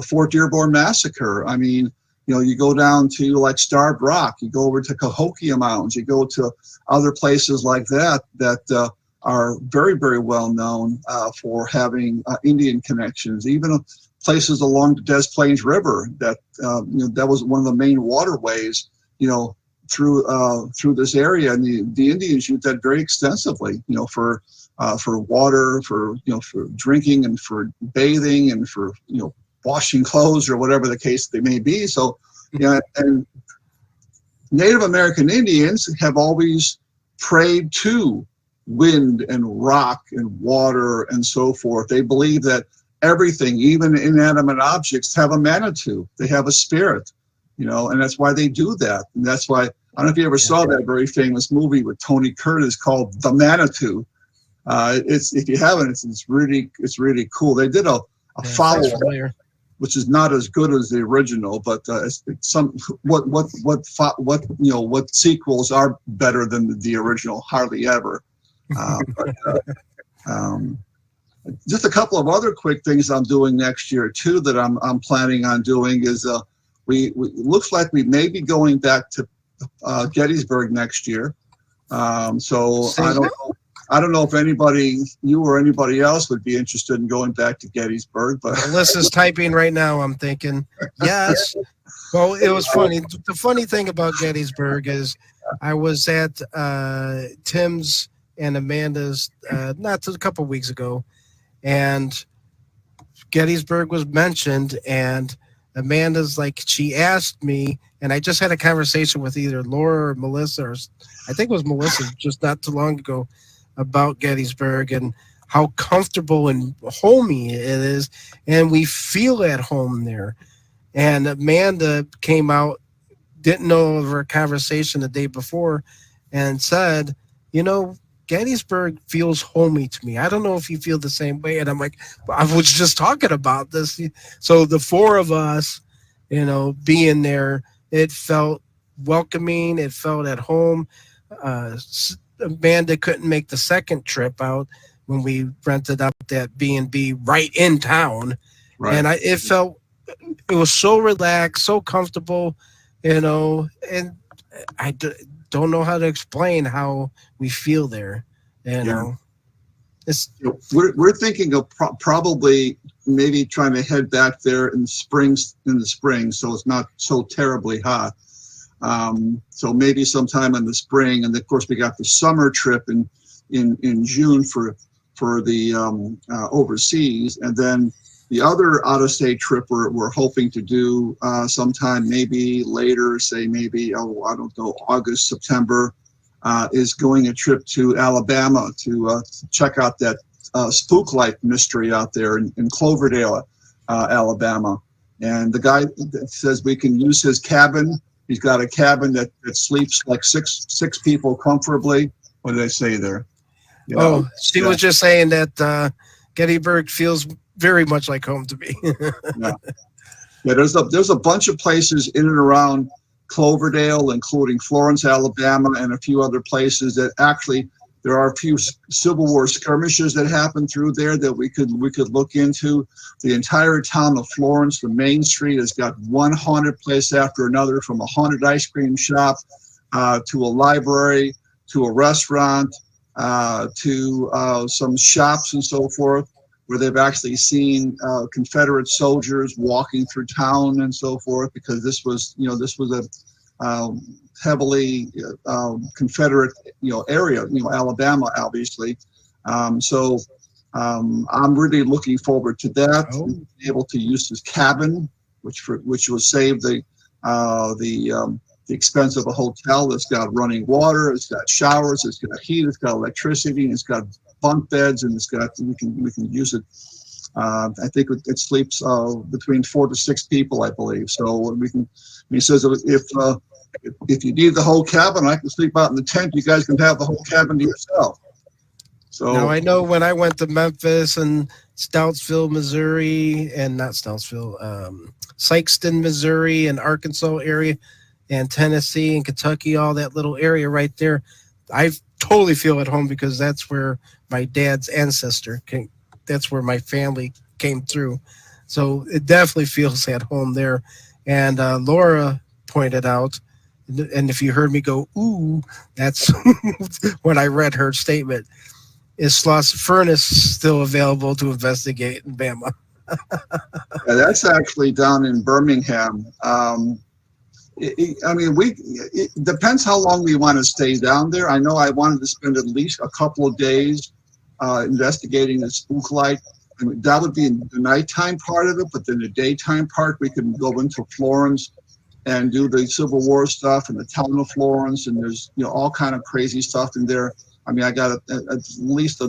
Fort Dearborn Massacre. I mean, you go down to like Starved Rock, you go over to Cahokia Mountains, you go to other places like that are very, very well known for having Indian connections. Even places along the Des Plaines River that that was one of the main waterways, through this area, and the Indians used that very extensively, for water, for drinking, and for bathing, and for washing clothes, or whatever the case they may be. So and Native American Indians have always prayed to wind and rock and water and so forth. They believe that everything, even inanimate objects, have a Manitou. They have a spirit, and that's why they do that. And that's why, I don't know if you ever saw that very famous movie with Tony Curtis called The Manitou. If you haven't, it's really cool. They did a follow-up, which is not as good as the original, but it's some what sequels are better than the original? Hardly ever. Just a couple of other quick things I'm doing next year too that I'm planning on doing is we looks like we may be going back to Gettysburg next year. So I don't know if you or anybody else would be interested in going back to Gettysburg, but Alyssa's typing right now. I'm thinking yes. Well, it was funny. The funny thing about Gettysburg is I was at Tim's and Amanda's not a couple weeks ago, and Gettysburg was mentioned, and Amanda's like, she asked me, and I just had a conversation with either Laura or Melissa, or I think it was Melissa just not too long ago, about Gettysburg and how comfortable and homey it is, and we feel at home there. And Amanda came out, didn't know of our conversation the day before, and said, Gettysburg feels homey to me. I don't know if you feel the same way. And I'm like, I was just talking about this. So the four of us, being there, it felt welcoming. It felt at home. Amanda couldn't make the second trip out when we rented out that B&B right in town. Right. And it was so relaxed, so comfortable, and I don't know how to explain how we feel there. We're thinking of probably maybe trying to head back there in the spring, so it's not so terribly hot. So maybe sometime in the spring, and of course we got the summer trip in June for the overseas, and then the other out-of-state trip we're hoping to do sometime maybe later, say maybe, I don't know, August, September, is going a trip to Alabama to check out that spook light mystery out there in Cloverdale, Alabama. And the guy says we can use his cabin. He's got a cabin that sleeps like six people comfortably. What did I say there? She was just saying that Gettysburg feels very much like home to me. Yeah, there's a bunch of places in and around Cloverdale, including Florence, Alabama, and a few other places that actually There are a few Civil War skirmishes that happened through there that we could look into. The entire town of Florence, the main street, has got one haunted place after another, from a haunted ice cream shop to a library to a restaurant to some shops and so forth, where they've actually seen Confederate soldiers walking through town and so forth, because this was a heavily Confederate, area, Alabama, obviously. So I'm really looking forward to that. Being able to use this cabin, which will save the expense of a hotel. It's got running water, it's got showers, it's got heat, it's got electricity, and it's got bunk beds, and we can use it. I think it sleeps between 4 to 6 people, I believe. So he says if you need the whole cabin, I can sleep out in the tent. You guys can have the whole cabin to yourself. So now I know when I went to Memphis and Stoutsville, Missouri, and not Stoutsville, Sikeston, Missouri, and Arkansas area, and Tennessee and Kentucky, all that little area right there, I totally feel at home, because that's where my dad's ancestor came. That's where my family came through. So it definitely feels at home there. And Laura pointed out, and if you heard me go, ooh, that's when I read her statement, is Sloss Furnace still available to investigate in Bama? Yeah, that's actually down in Birmingham. It depends how long we want to stay down there. I know I wanted to spend at least a couple of days investigating the spook light. I mean, that would be the nighttime part of it, but then the daytime part, we can go into Florence and do the Civil War stuff in the town of Florence, and there's all kind of crazy stuff in there. I mean, I got at least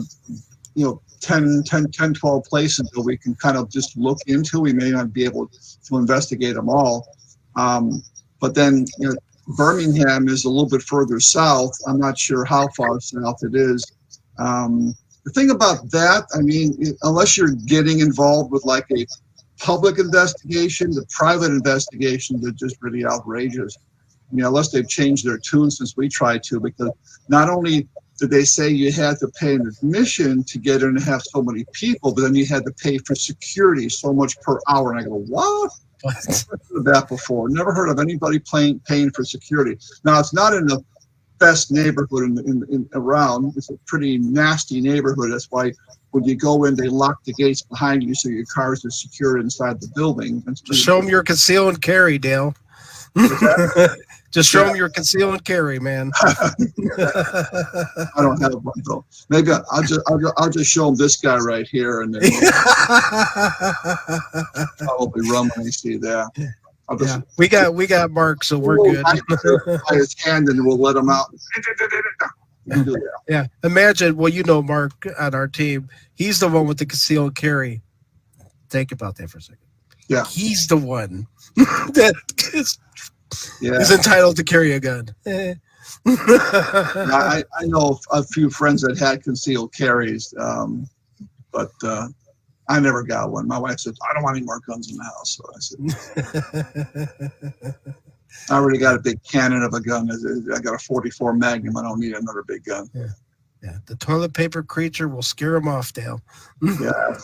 10, 12 places that we can kind of just look into. We may not be able to investigate them all. But then Birmingham is a little bit further south. I'm not sure how far south it is. The thing about that, I mean, unless you're getting involved with like a public investigation, the private investigations are just really outrageous. I mean, unless they've changed their tune since we tried to, because not only did they say you had to pay an admission to get in and have so many people, but then you had to pay for security so much per hour. And I go, what? I've heard of that before. Never heard of anybody paying for security. Now, it's not in the best neighborhood in around. It's a pretty nasty neighborhood. That's why when you go in, they lock the gates behind you so your cars are secure inside the building. Just show them your conceal and carry, Dale. Just show them your conceal and carry, man. I don't have one though. Maybe I'll just show them this guy right here, and then probably run when they see that. We got Mark, so we're good. By his hand, and we'll let him out. Yeah. Imagine, well, Mark on our team. He's the one with the conceal and carry. Think about that for a second. Yeah. He's the one that is entitled to carry a gun. I know a few friends that had concealed carries, but I never got one. My wife said, I don't want any more guns in the house. So I said, I already got a big cannon of a gun. I got a 44 Magnum. I don't need another big gun. Yeah. The toilet paper creature will scare him off, Dale. Yeah,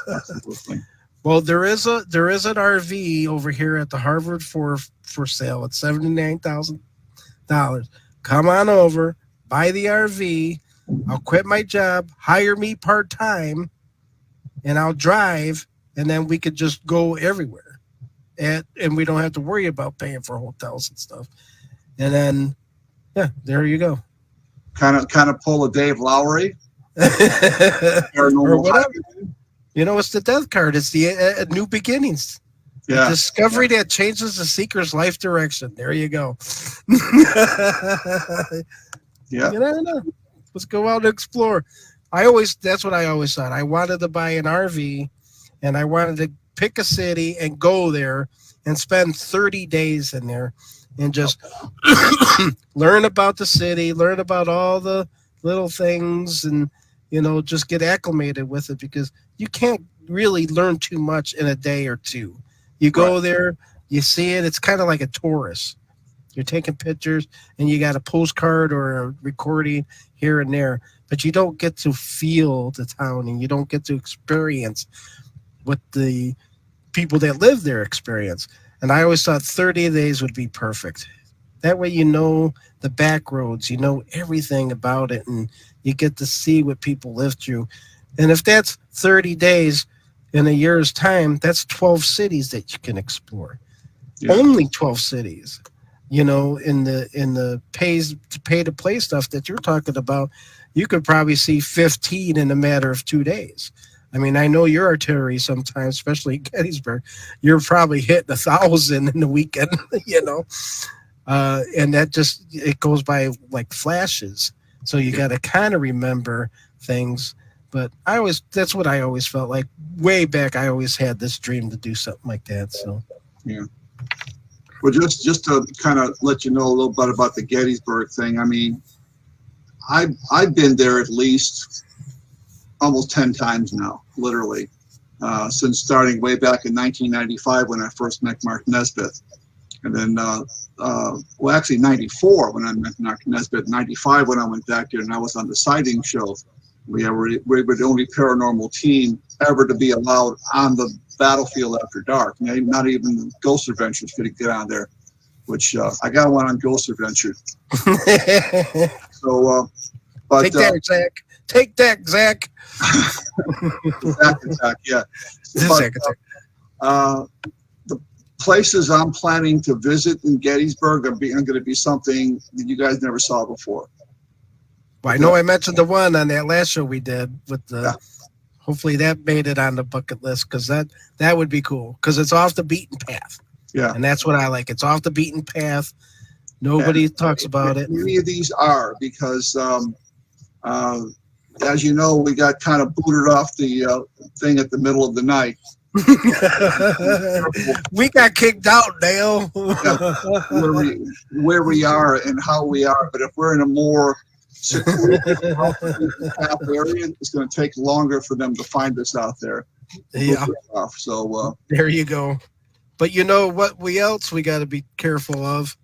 absolutely. Well, there is an RV over here at the Harvard for sale at $79,000. Come on over, buy the RV. I'll quit my job, hire me part-time, and I'll drive, and then we could just go everywhere. And we don't have to worry about paying for hotels and stuff. And then, there you go. Kind of pull a Dave Lowry. Or whatever. It's the death card. It's the new beginnings. Yeah. The discovery that changes the seeker's life direction. There you go. Yeah. You never know. Let's go out and explore. That's what I always thought. I wanted to buy an RV, and I wanted to pick a city and go there and spend 30 days in there and just learn about the city, learn about all the little things, and just get acclimated with it, because you can't really learn too much in a day or two. You go there, you see it. It's kind of like a tourist. You're taking pictures, and you got a postcard or a recording here and there, but you don't get to feel the town, and you don't get to experience what the people that live there experience. And I always thought 30 days would be perfect. That way you know the back roads, you know everything about it, and you get to see what people live through. And if that's 30 days in a year's time, that's 12 cities that you can explore. Yeah. Only 12 cities. In the pay to play stuff that you're talking about, you could probably see 15 in a matter of 2 days. I mean, I know your artillery sometimes, especially in Gettysburg, you're probably hitting 1,000 in the weekend, and that just, it goes by like flashes. So you got to kind of remember things. But that's what I always felt like. Way back, I always had this dream to do something like that. So yeah. Well, just to kind of let you know a little bit about the Gettysburg thing. I mean, I've been there at least almost 10 times now, literally, since starting way back in 1995 when I first met Mark Nesbitt. And then, well, actually 94 when I met Mark Nesbitt, 95 when I went back there and I was on the sighting show. We were the only paranormal team ever to be allowed on the battlefield after dark. Not even Ghost Adventures could get on there, which I got one on Ghost Adventure. So, but take that, Zach. Take that, Zach. Zach, yeah. The places I'm planning to visit in Gettysburg are going to be something that you guys never saw before. Well, I know I mentioned the one on that last show we did with the. Yeah. Hopefully that made it on the bucket list, because that would be cool, because it's off the beaten path. Yeah, and that's what I like. It's off the beaten path. Nobody talks about it. Many of these are, because as you know, we got kind of booted off the thing at the middle of the night. We got kicked out, Dale. where we are and how we are, but if we're in a more secluded path area, it's going to take longer for them to find us out there. Yeah. So there you go. But you know what? We got to be careful of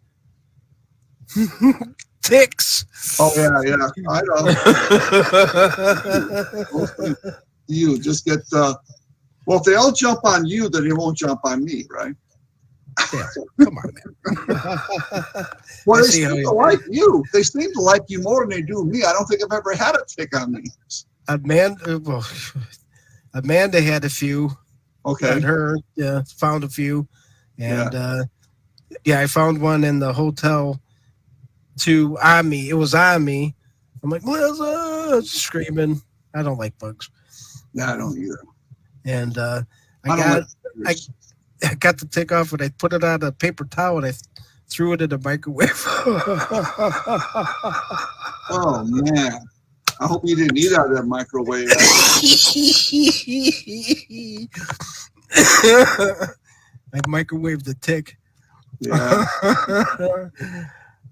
ticks. Oh yeah, I know. You just get. Well, if they all jump on you, then they won't jump on me, right? Yeah, come on, man. Well, they seem to like you. They seem to like you more than they do me. I don't think I've ever had a tick on me. Amanda had a few. Okay. And her, found a few. And I found one in the hotel on me. It was on me. I'm like, Liza, screaming. I don't like bugs. No, I don't either. And I got the tick off, and I put it on a paper towel, and I threw it in the microwave. Oh man, I hope you didn't eat out of that microwave. I microwaved the tick. Yeah.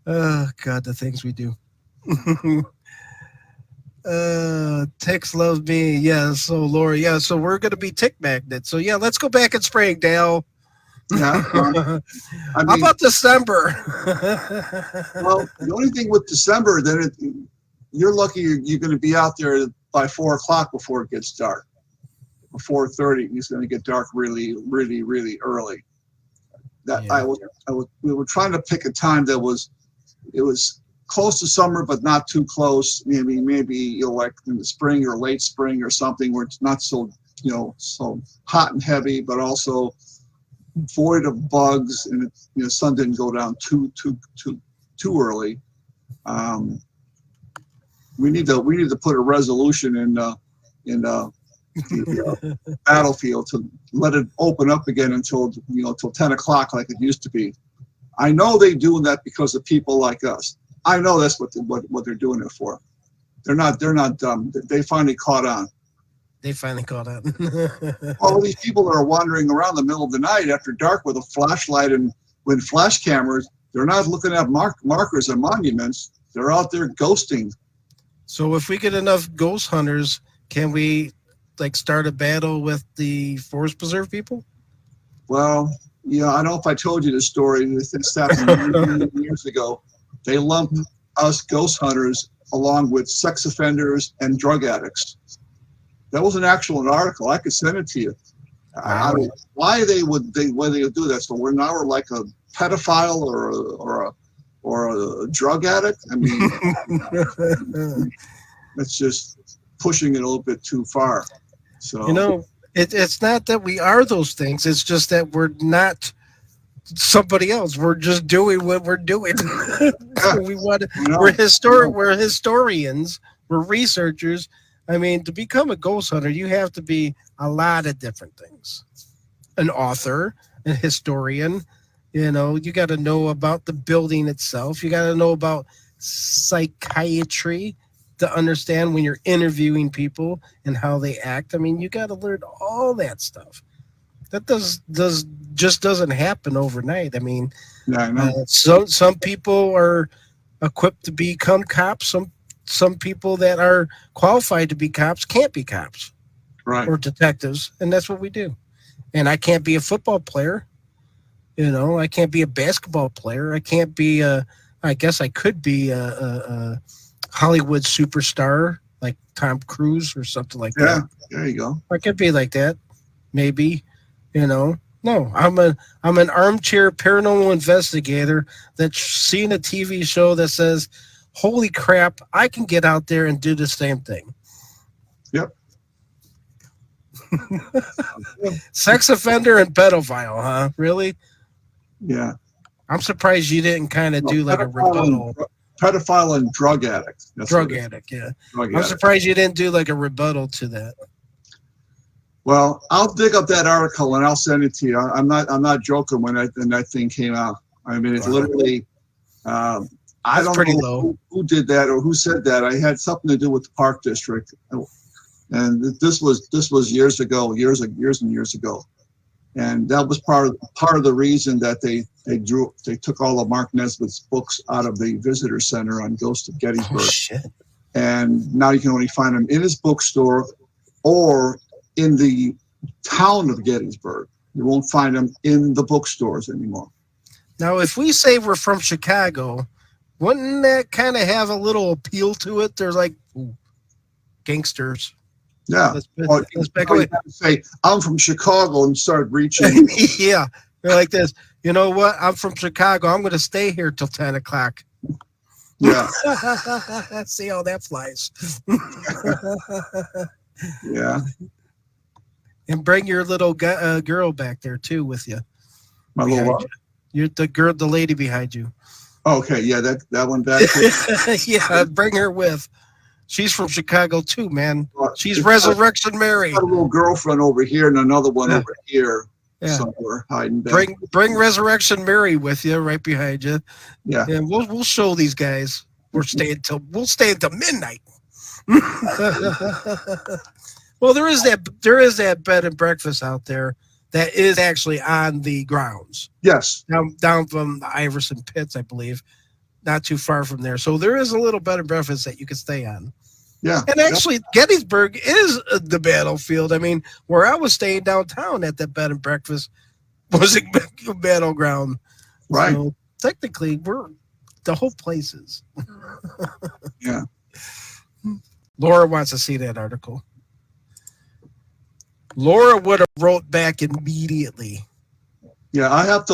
Oh God, the things we do. Ticks love me. Yeah, so Laura, so we're gonna be tick magnets. So yeah, let's go back in spring, Dale. Yeah. How about December? Well, the only thing with December, then you're lucky you're going to be out there by 4 o'clock before it gets dark. 4:30, it's going to get dark really, really, really early. We were trying to pick a time that was close to summer, but not too close. Maybe like in the spring or late spring or something where it's not so so hot and heavy, but also void of bugs, and the sun didn't go down too early. We need to put a resolution in the battlefield to let it open up again until 10 o'clock like it used to be. I know they do that because of people like us. I know that's what they're doing it for. They're not dumb. They finally caught on. All these people that are wandering around the middle of the night after dark with a flashlight and with flash cameras, they're not looking at markers and monuments. They're out there ghosting. So if we get enough ghost hunters, can we start a battle with the forest preserve people? Well, Yeah, I don't know if I told you this story. This happened years ago. They lumped us ghost hunters along with sex offenders and drug addicts. That was an actual article. I could send it to you. I don't know why they would do that. So we're like a pedophile or a drug addict. I mean, it's just pushing it a little bit too far. So it's not that we are those things. It's just that we're not somebody else. We're just doing what we're doing. We're historians. We're researchers. I mean, to become a ghost hunter, you have to be a lot of different things. An author, a historian. You got to know about the building itself. You got to know about psychiatry to understand when you're interviewing people and how they act. I mean, you got to learn all that stuff. That just doesn't happen overnight. I mean, some people are equipped to become cops. Some people that are qualified to be cops can't be cops, right, or detectives, and that's what we do. And I can't be a football player. I can't be a basketball player. I can't be I guess I could be a Hollywood superstar like Tom Cruise or something like that. Yeah, there you go. I could be like that, maybe. No, I'm an armchair paranormal investigator that's seen a TV show that says, "Holy crap, I can get out there and do the same thing." Yep. Sex offender and pedophile, huh? Really? Yeah. I'm surprised you didn't kind of do like a rebuttal. Pedophile and drug addict. Drug addict, yeah. I'm surprised you didn't do like a rebuttal to that. Well, I'll dig up that article and I'll send it to you. I'm not joking when that thing came out. I mean, it's literally. I don't know who did that or who said that. I had something to do with the Park District, and this was years ago, years and years ago, and that was part of the reason that they took all of Mark Nesbitt's books out of the visitor center on Ghost of Gettysburg. Oh, shit. And now you can only find them in his bookstore or in the town of Gettysburg. You won't find them in the bookstores anymore. Now, if we say we're from Chicago, wouldn't that kind of have a little appeal to it? There's like gangsters. Yeah. Let's back away. Say, I'm from Chicago and start reaching. Yeah. They're like this. You know what? I'm from Chicago. I'm going to stay here till 10 o'clock. Yeah. Let's see how that flies. Yeah. And bring your little girl back there too with you. My little what? You're the lady behind you. Okay, yeah, that one back. Yeah, bring her with. She's from Chicago too, man. She's Resurrection Mary. Got a little girlfriend over here and another one over here somewhere hiding back. Bring Resurrection Mary with you, right behind you. Yeah, and we'll show these guys. We'll stay until midnight. Well, there is that bed and breakfast out there that is actually on the grounds. Yes. Down from the Iverson Pits, I believe. Not too far from there. So there is a little bed and breakfast that you can stay on. Yeah. And actually, Gettysburg is the battlefield. I mean, where I was staying downtown at that bed and breakfast was a battleground. Right. So technically, the whole place is. Yeah. Laura wants to see that article. Laura would have wrote back immediately. Yeah, I'll have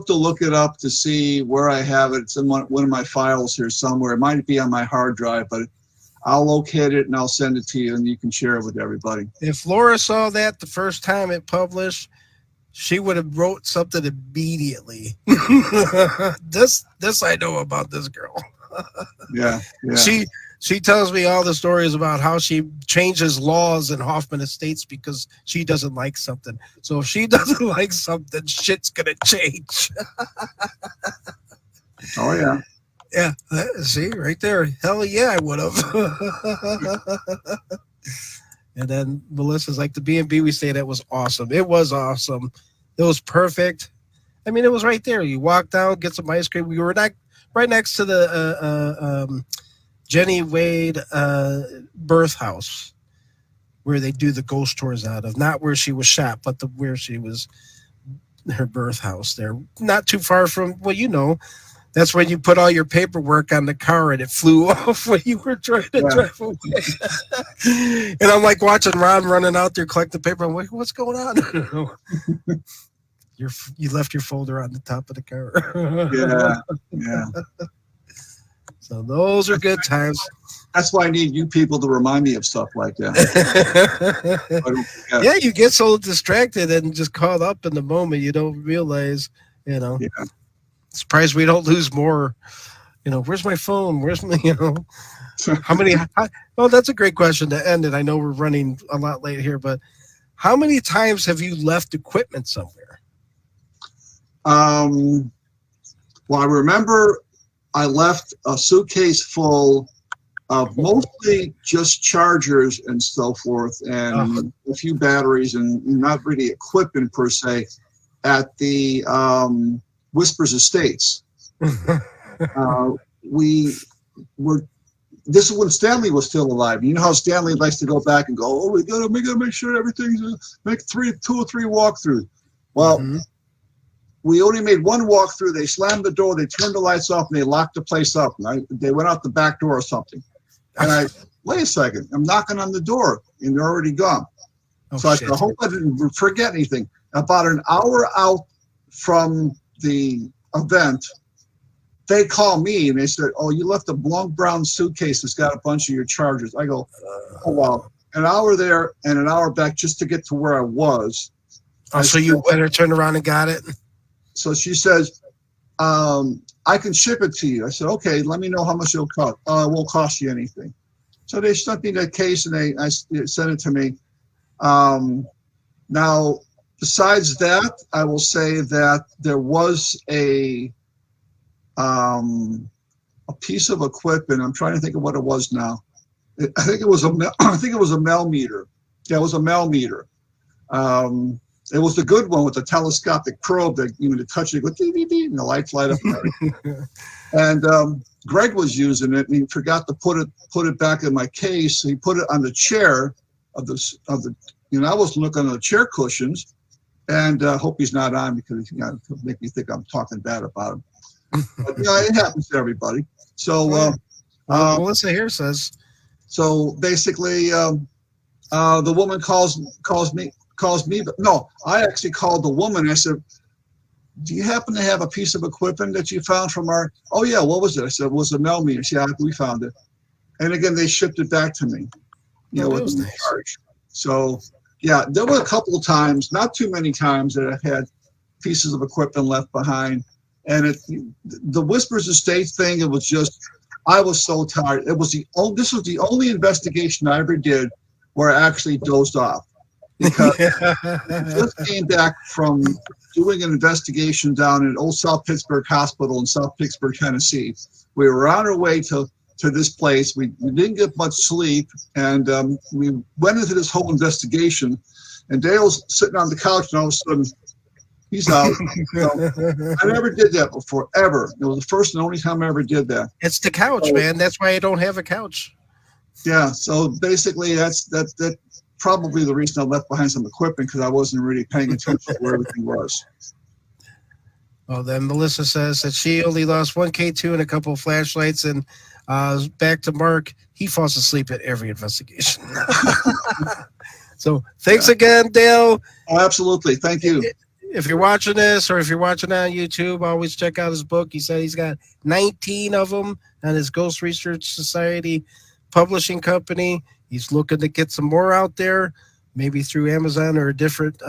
to look it up to see where I have it. It's in one of my files here somewhere. It might be on my hard drive, but I'll locate it and I'll send it to you, and you can share it with everybody. If Laura saw that the first time it published, she would have wrote something immediately. This I know about this girl. Yeah. She tells me all the stories about how she changes laws in Hoffman Estates because she doesn't like something. So if she doesn't like something, shit's gonna change. Oh yeah. Yeah. See, right there. Hell yeah, I would have. And then Melissa's like, the B&B we stayed at was awesome. It was awesome. It was perfect. I mean, it was right there. You walk down, get some ice cream. We were right next to the Jenny Wade birth house where they do the ghost tours out of. Not where she was shot, but where she was her birth house. They're not too far from, well, you know, that's when you put all your paperwork on the car and it flew off when you were trying to drive away. And I'm like watching Ron running out there collecting paper. I'm like, what's going on? You left your folder on the top of the car. Yeah. So those are good times. That's why I need you people to remind me of stuff like that. Yeah, you get so distracted and just caught up in the moment, you don't realize, you know. Yeah. Surprised we don't lose more. You know, where's my phone? Where's my, you know, well, that's a great question to end it. I know we're running a lot late here, but how many times have you left equipment somewhere? Well, I remember I left a suitcase full of mostly just chargers and so forth, and a few batteries, and not really equipment per se, at the Whispers Estates. This is when Stanley was still alive. You know how Stanley likes to go back and go, oh, we gotta make sure everything's, make 2 or 3 walkthroughs. Well, we only made one walkthrough. They slammed the door, they turned the lights off, and they locked the place up. And they went out the back door or something. And wait a second, I'm knocking on the door, and they're already gone. So I said, I hope I didn't forget anything. About an hour out from the event, they called me and they said, oh, you left a long brown suitcase that's got a bunch of your chargers. I go, oh, wow. An hour there and an hour back just to get to where I was. So you went and turned around and got it? So she says, I can ship it to you. I said, okay, let me know how much it'll cost. It won't cost you anything. So they sent me that case and they sent it to me. Now, besides that, I will say that there was a piece of equipment. I'm trying to think of what it was now. I think it was a Mel meter. Yeah, it was a Mel meter. It was the good one with the telescopic probe that you would touch it, go dee, dee, dee, and the lights light up. And Greg was using it, and he forgot to put it back in my case. He put it on the chair of the. You know, I was looking at the chair cushions, and hope he's not on because he'll make me think I'm talking bad about him. But, you know, it happens to everybody. So Melissa here says. So basically, the woman calls me, but no, I actually called the woman. I said, do you happen to have a piece of equipment that you found from our, oh yeah, what was it? I said, it was a Mel meter. Yeah, we found it. And again, they shipped it back to me, you know, with the charge. So yeah, there were a couple of times, not too many times, that I had pieces of equipment left behind. And the Whispers Estate thing, it was just, I was so tired. This was the only investigation I ever did where I actually dozed off. Because I just came back from doing an investigation down at Old South Pittsburgh Hospital in South Pittsburgh, Tennessee. We were on our way to this place. We didn't get much sleep, and we went into this whole investigation. And Dale's sitting on the couch, and all of a sudden, he's out. So, I never did that before, ever. It was the first and only time I ever did that. It's the couch, man. That's why I don't have a couch. Yeah. So basically, that's probably the reason I left behind some equipment, because I wasn't really paying attention to where everything was. Well, then Melissa says that she only lost one K2 and a couple of flashlights, and back to Mark, he falls asleep at every investigation. So thanks again, Dale. Oh, absolutely. Thank you. If you're watching this or if you're watching on YouTube, always check out his book. He said he's got 19 of them on his Ghost Research Society publishing company. He's looking to get some more out there, maybe through Amazon or a different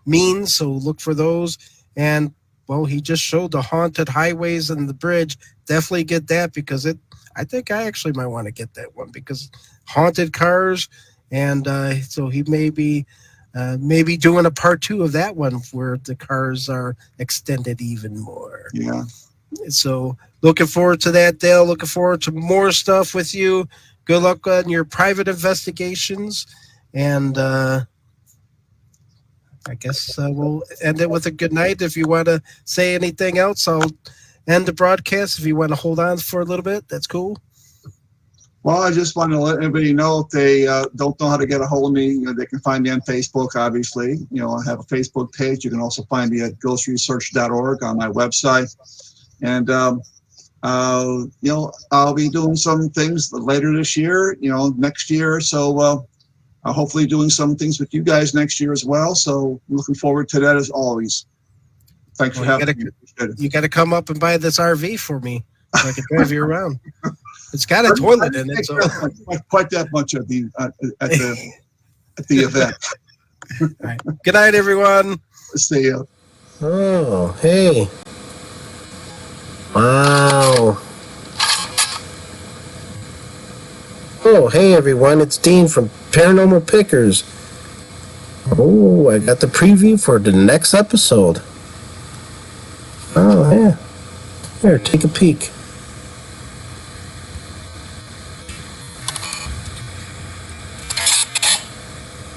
means. So look for those. And, well, he just showed the haunted highways and the bridge. Definitely get that, because I think I actually might want to get that one, because haunted cars. And so he may be doing a part 2 of that one where the cars are extended even more. Yeah. So looking forward to that, Dale. Looking forward to more stuff with you. Good luck on your private investigations. And I guess we'll end it with a good night. If you want to say anything else, I'll end the broadcast. If you want to hold on for a little bit, that's cool. Well, I just want to let everybody know if they don't know how to get a hold of me, they can find me on Facebook, obviously. I have a Facebook page. You can also find me at ghostresearch.org on my website. And, I'll be doing some things later this year, next year. So hopefully doing some things with you guys next year as well. So I'm looking forward to that as always. Thanks for having me. You got to come up and buy this RV for me so I can drive you around. It's got a toilet in it, so quite that much at the event. All right. Good night, everyone. See ya. Oh, hey. Wow. Oh, hey, everyone. It's Dean from Paranormal Pickers. Oh, I got the preview for the next episode. Oh, yeah. Here, take a peek.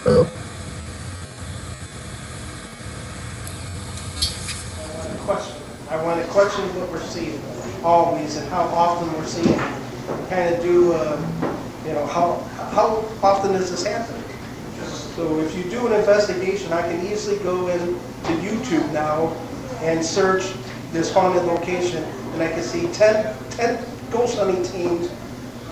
Oh. I want to question what we're seeing always and how often we're seeing it. Kind of do, how often does this happen? So if you do an investigation, I can easily go into YouTube now and search this haunted location, and I can see 10 ghost hunting teams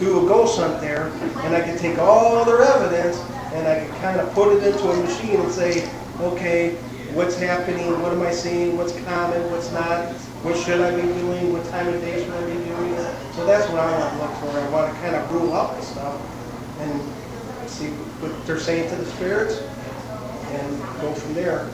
do a ghost hunt there, and I can take all their evidence and I can kind of put it into a machine and say, okay, what's happening, what am I seeing, what's common, what's not, what should I be doing, what time of day should I be doing it. So that's what I want to look for. I want to kind of rule out this stuff and see what they're saying to the spirits and go from there.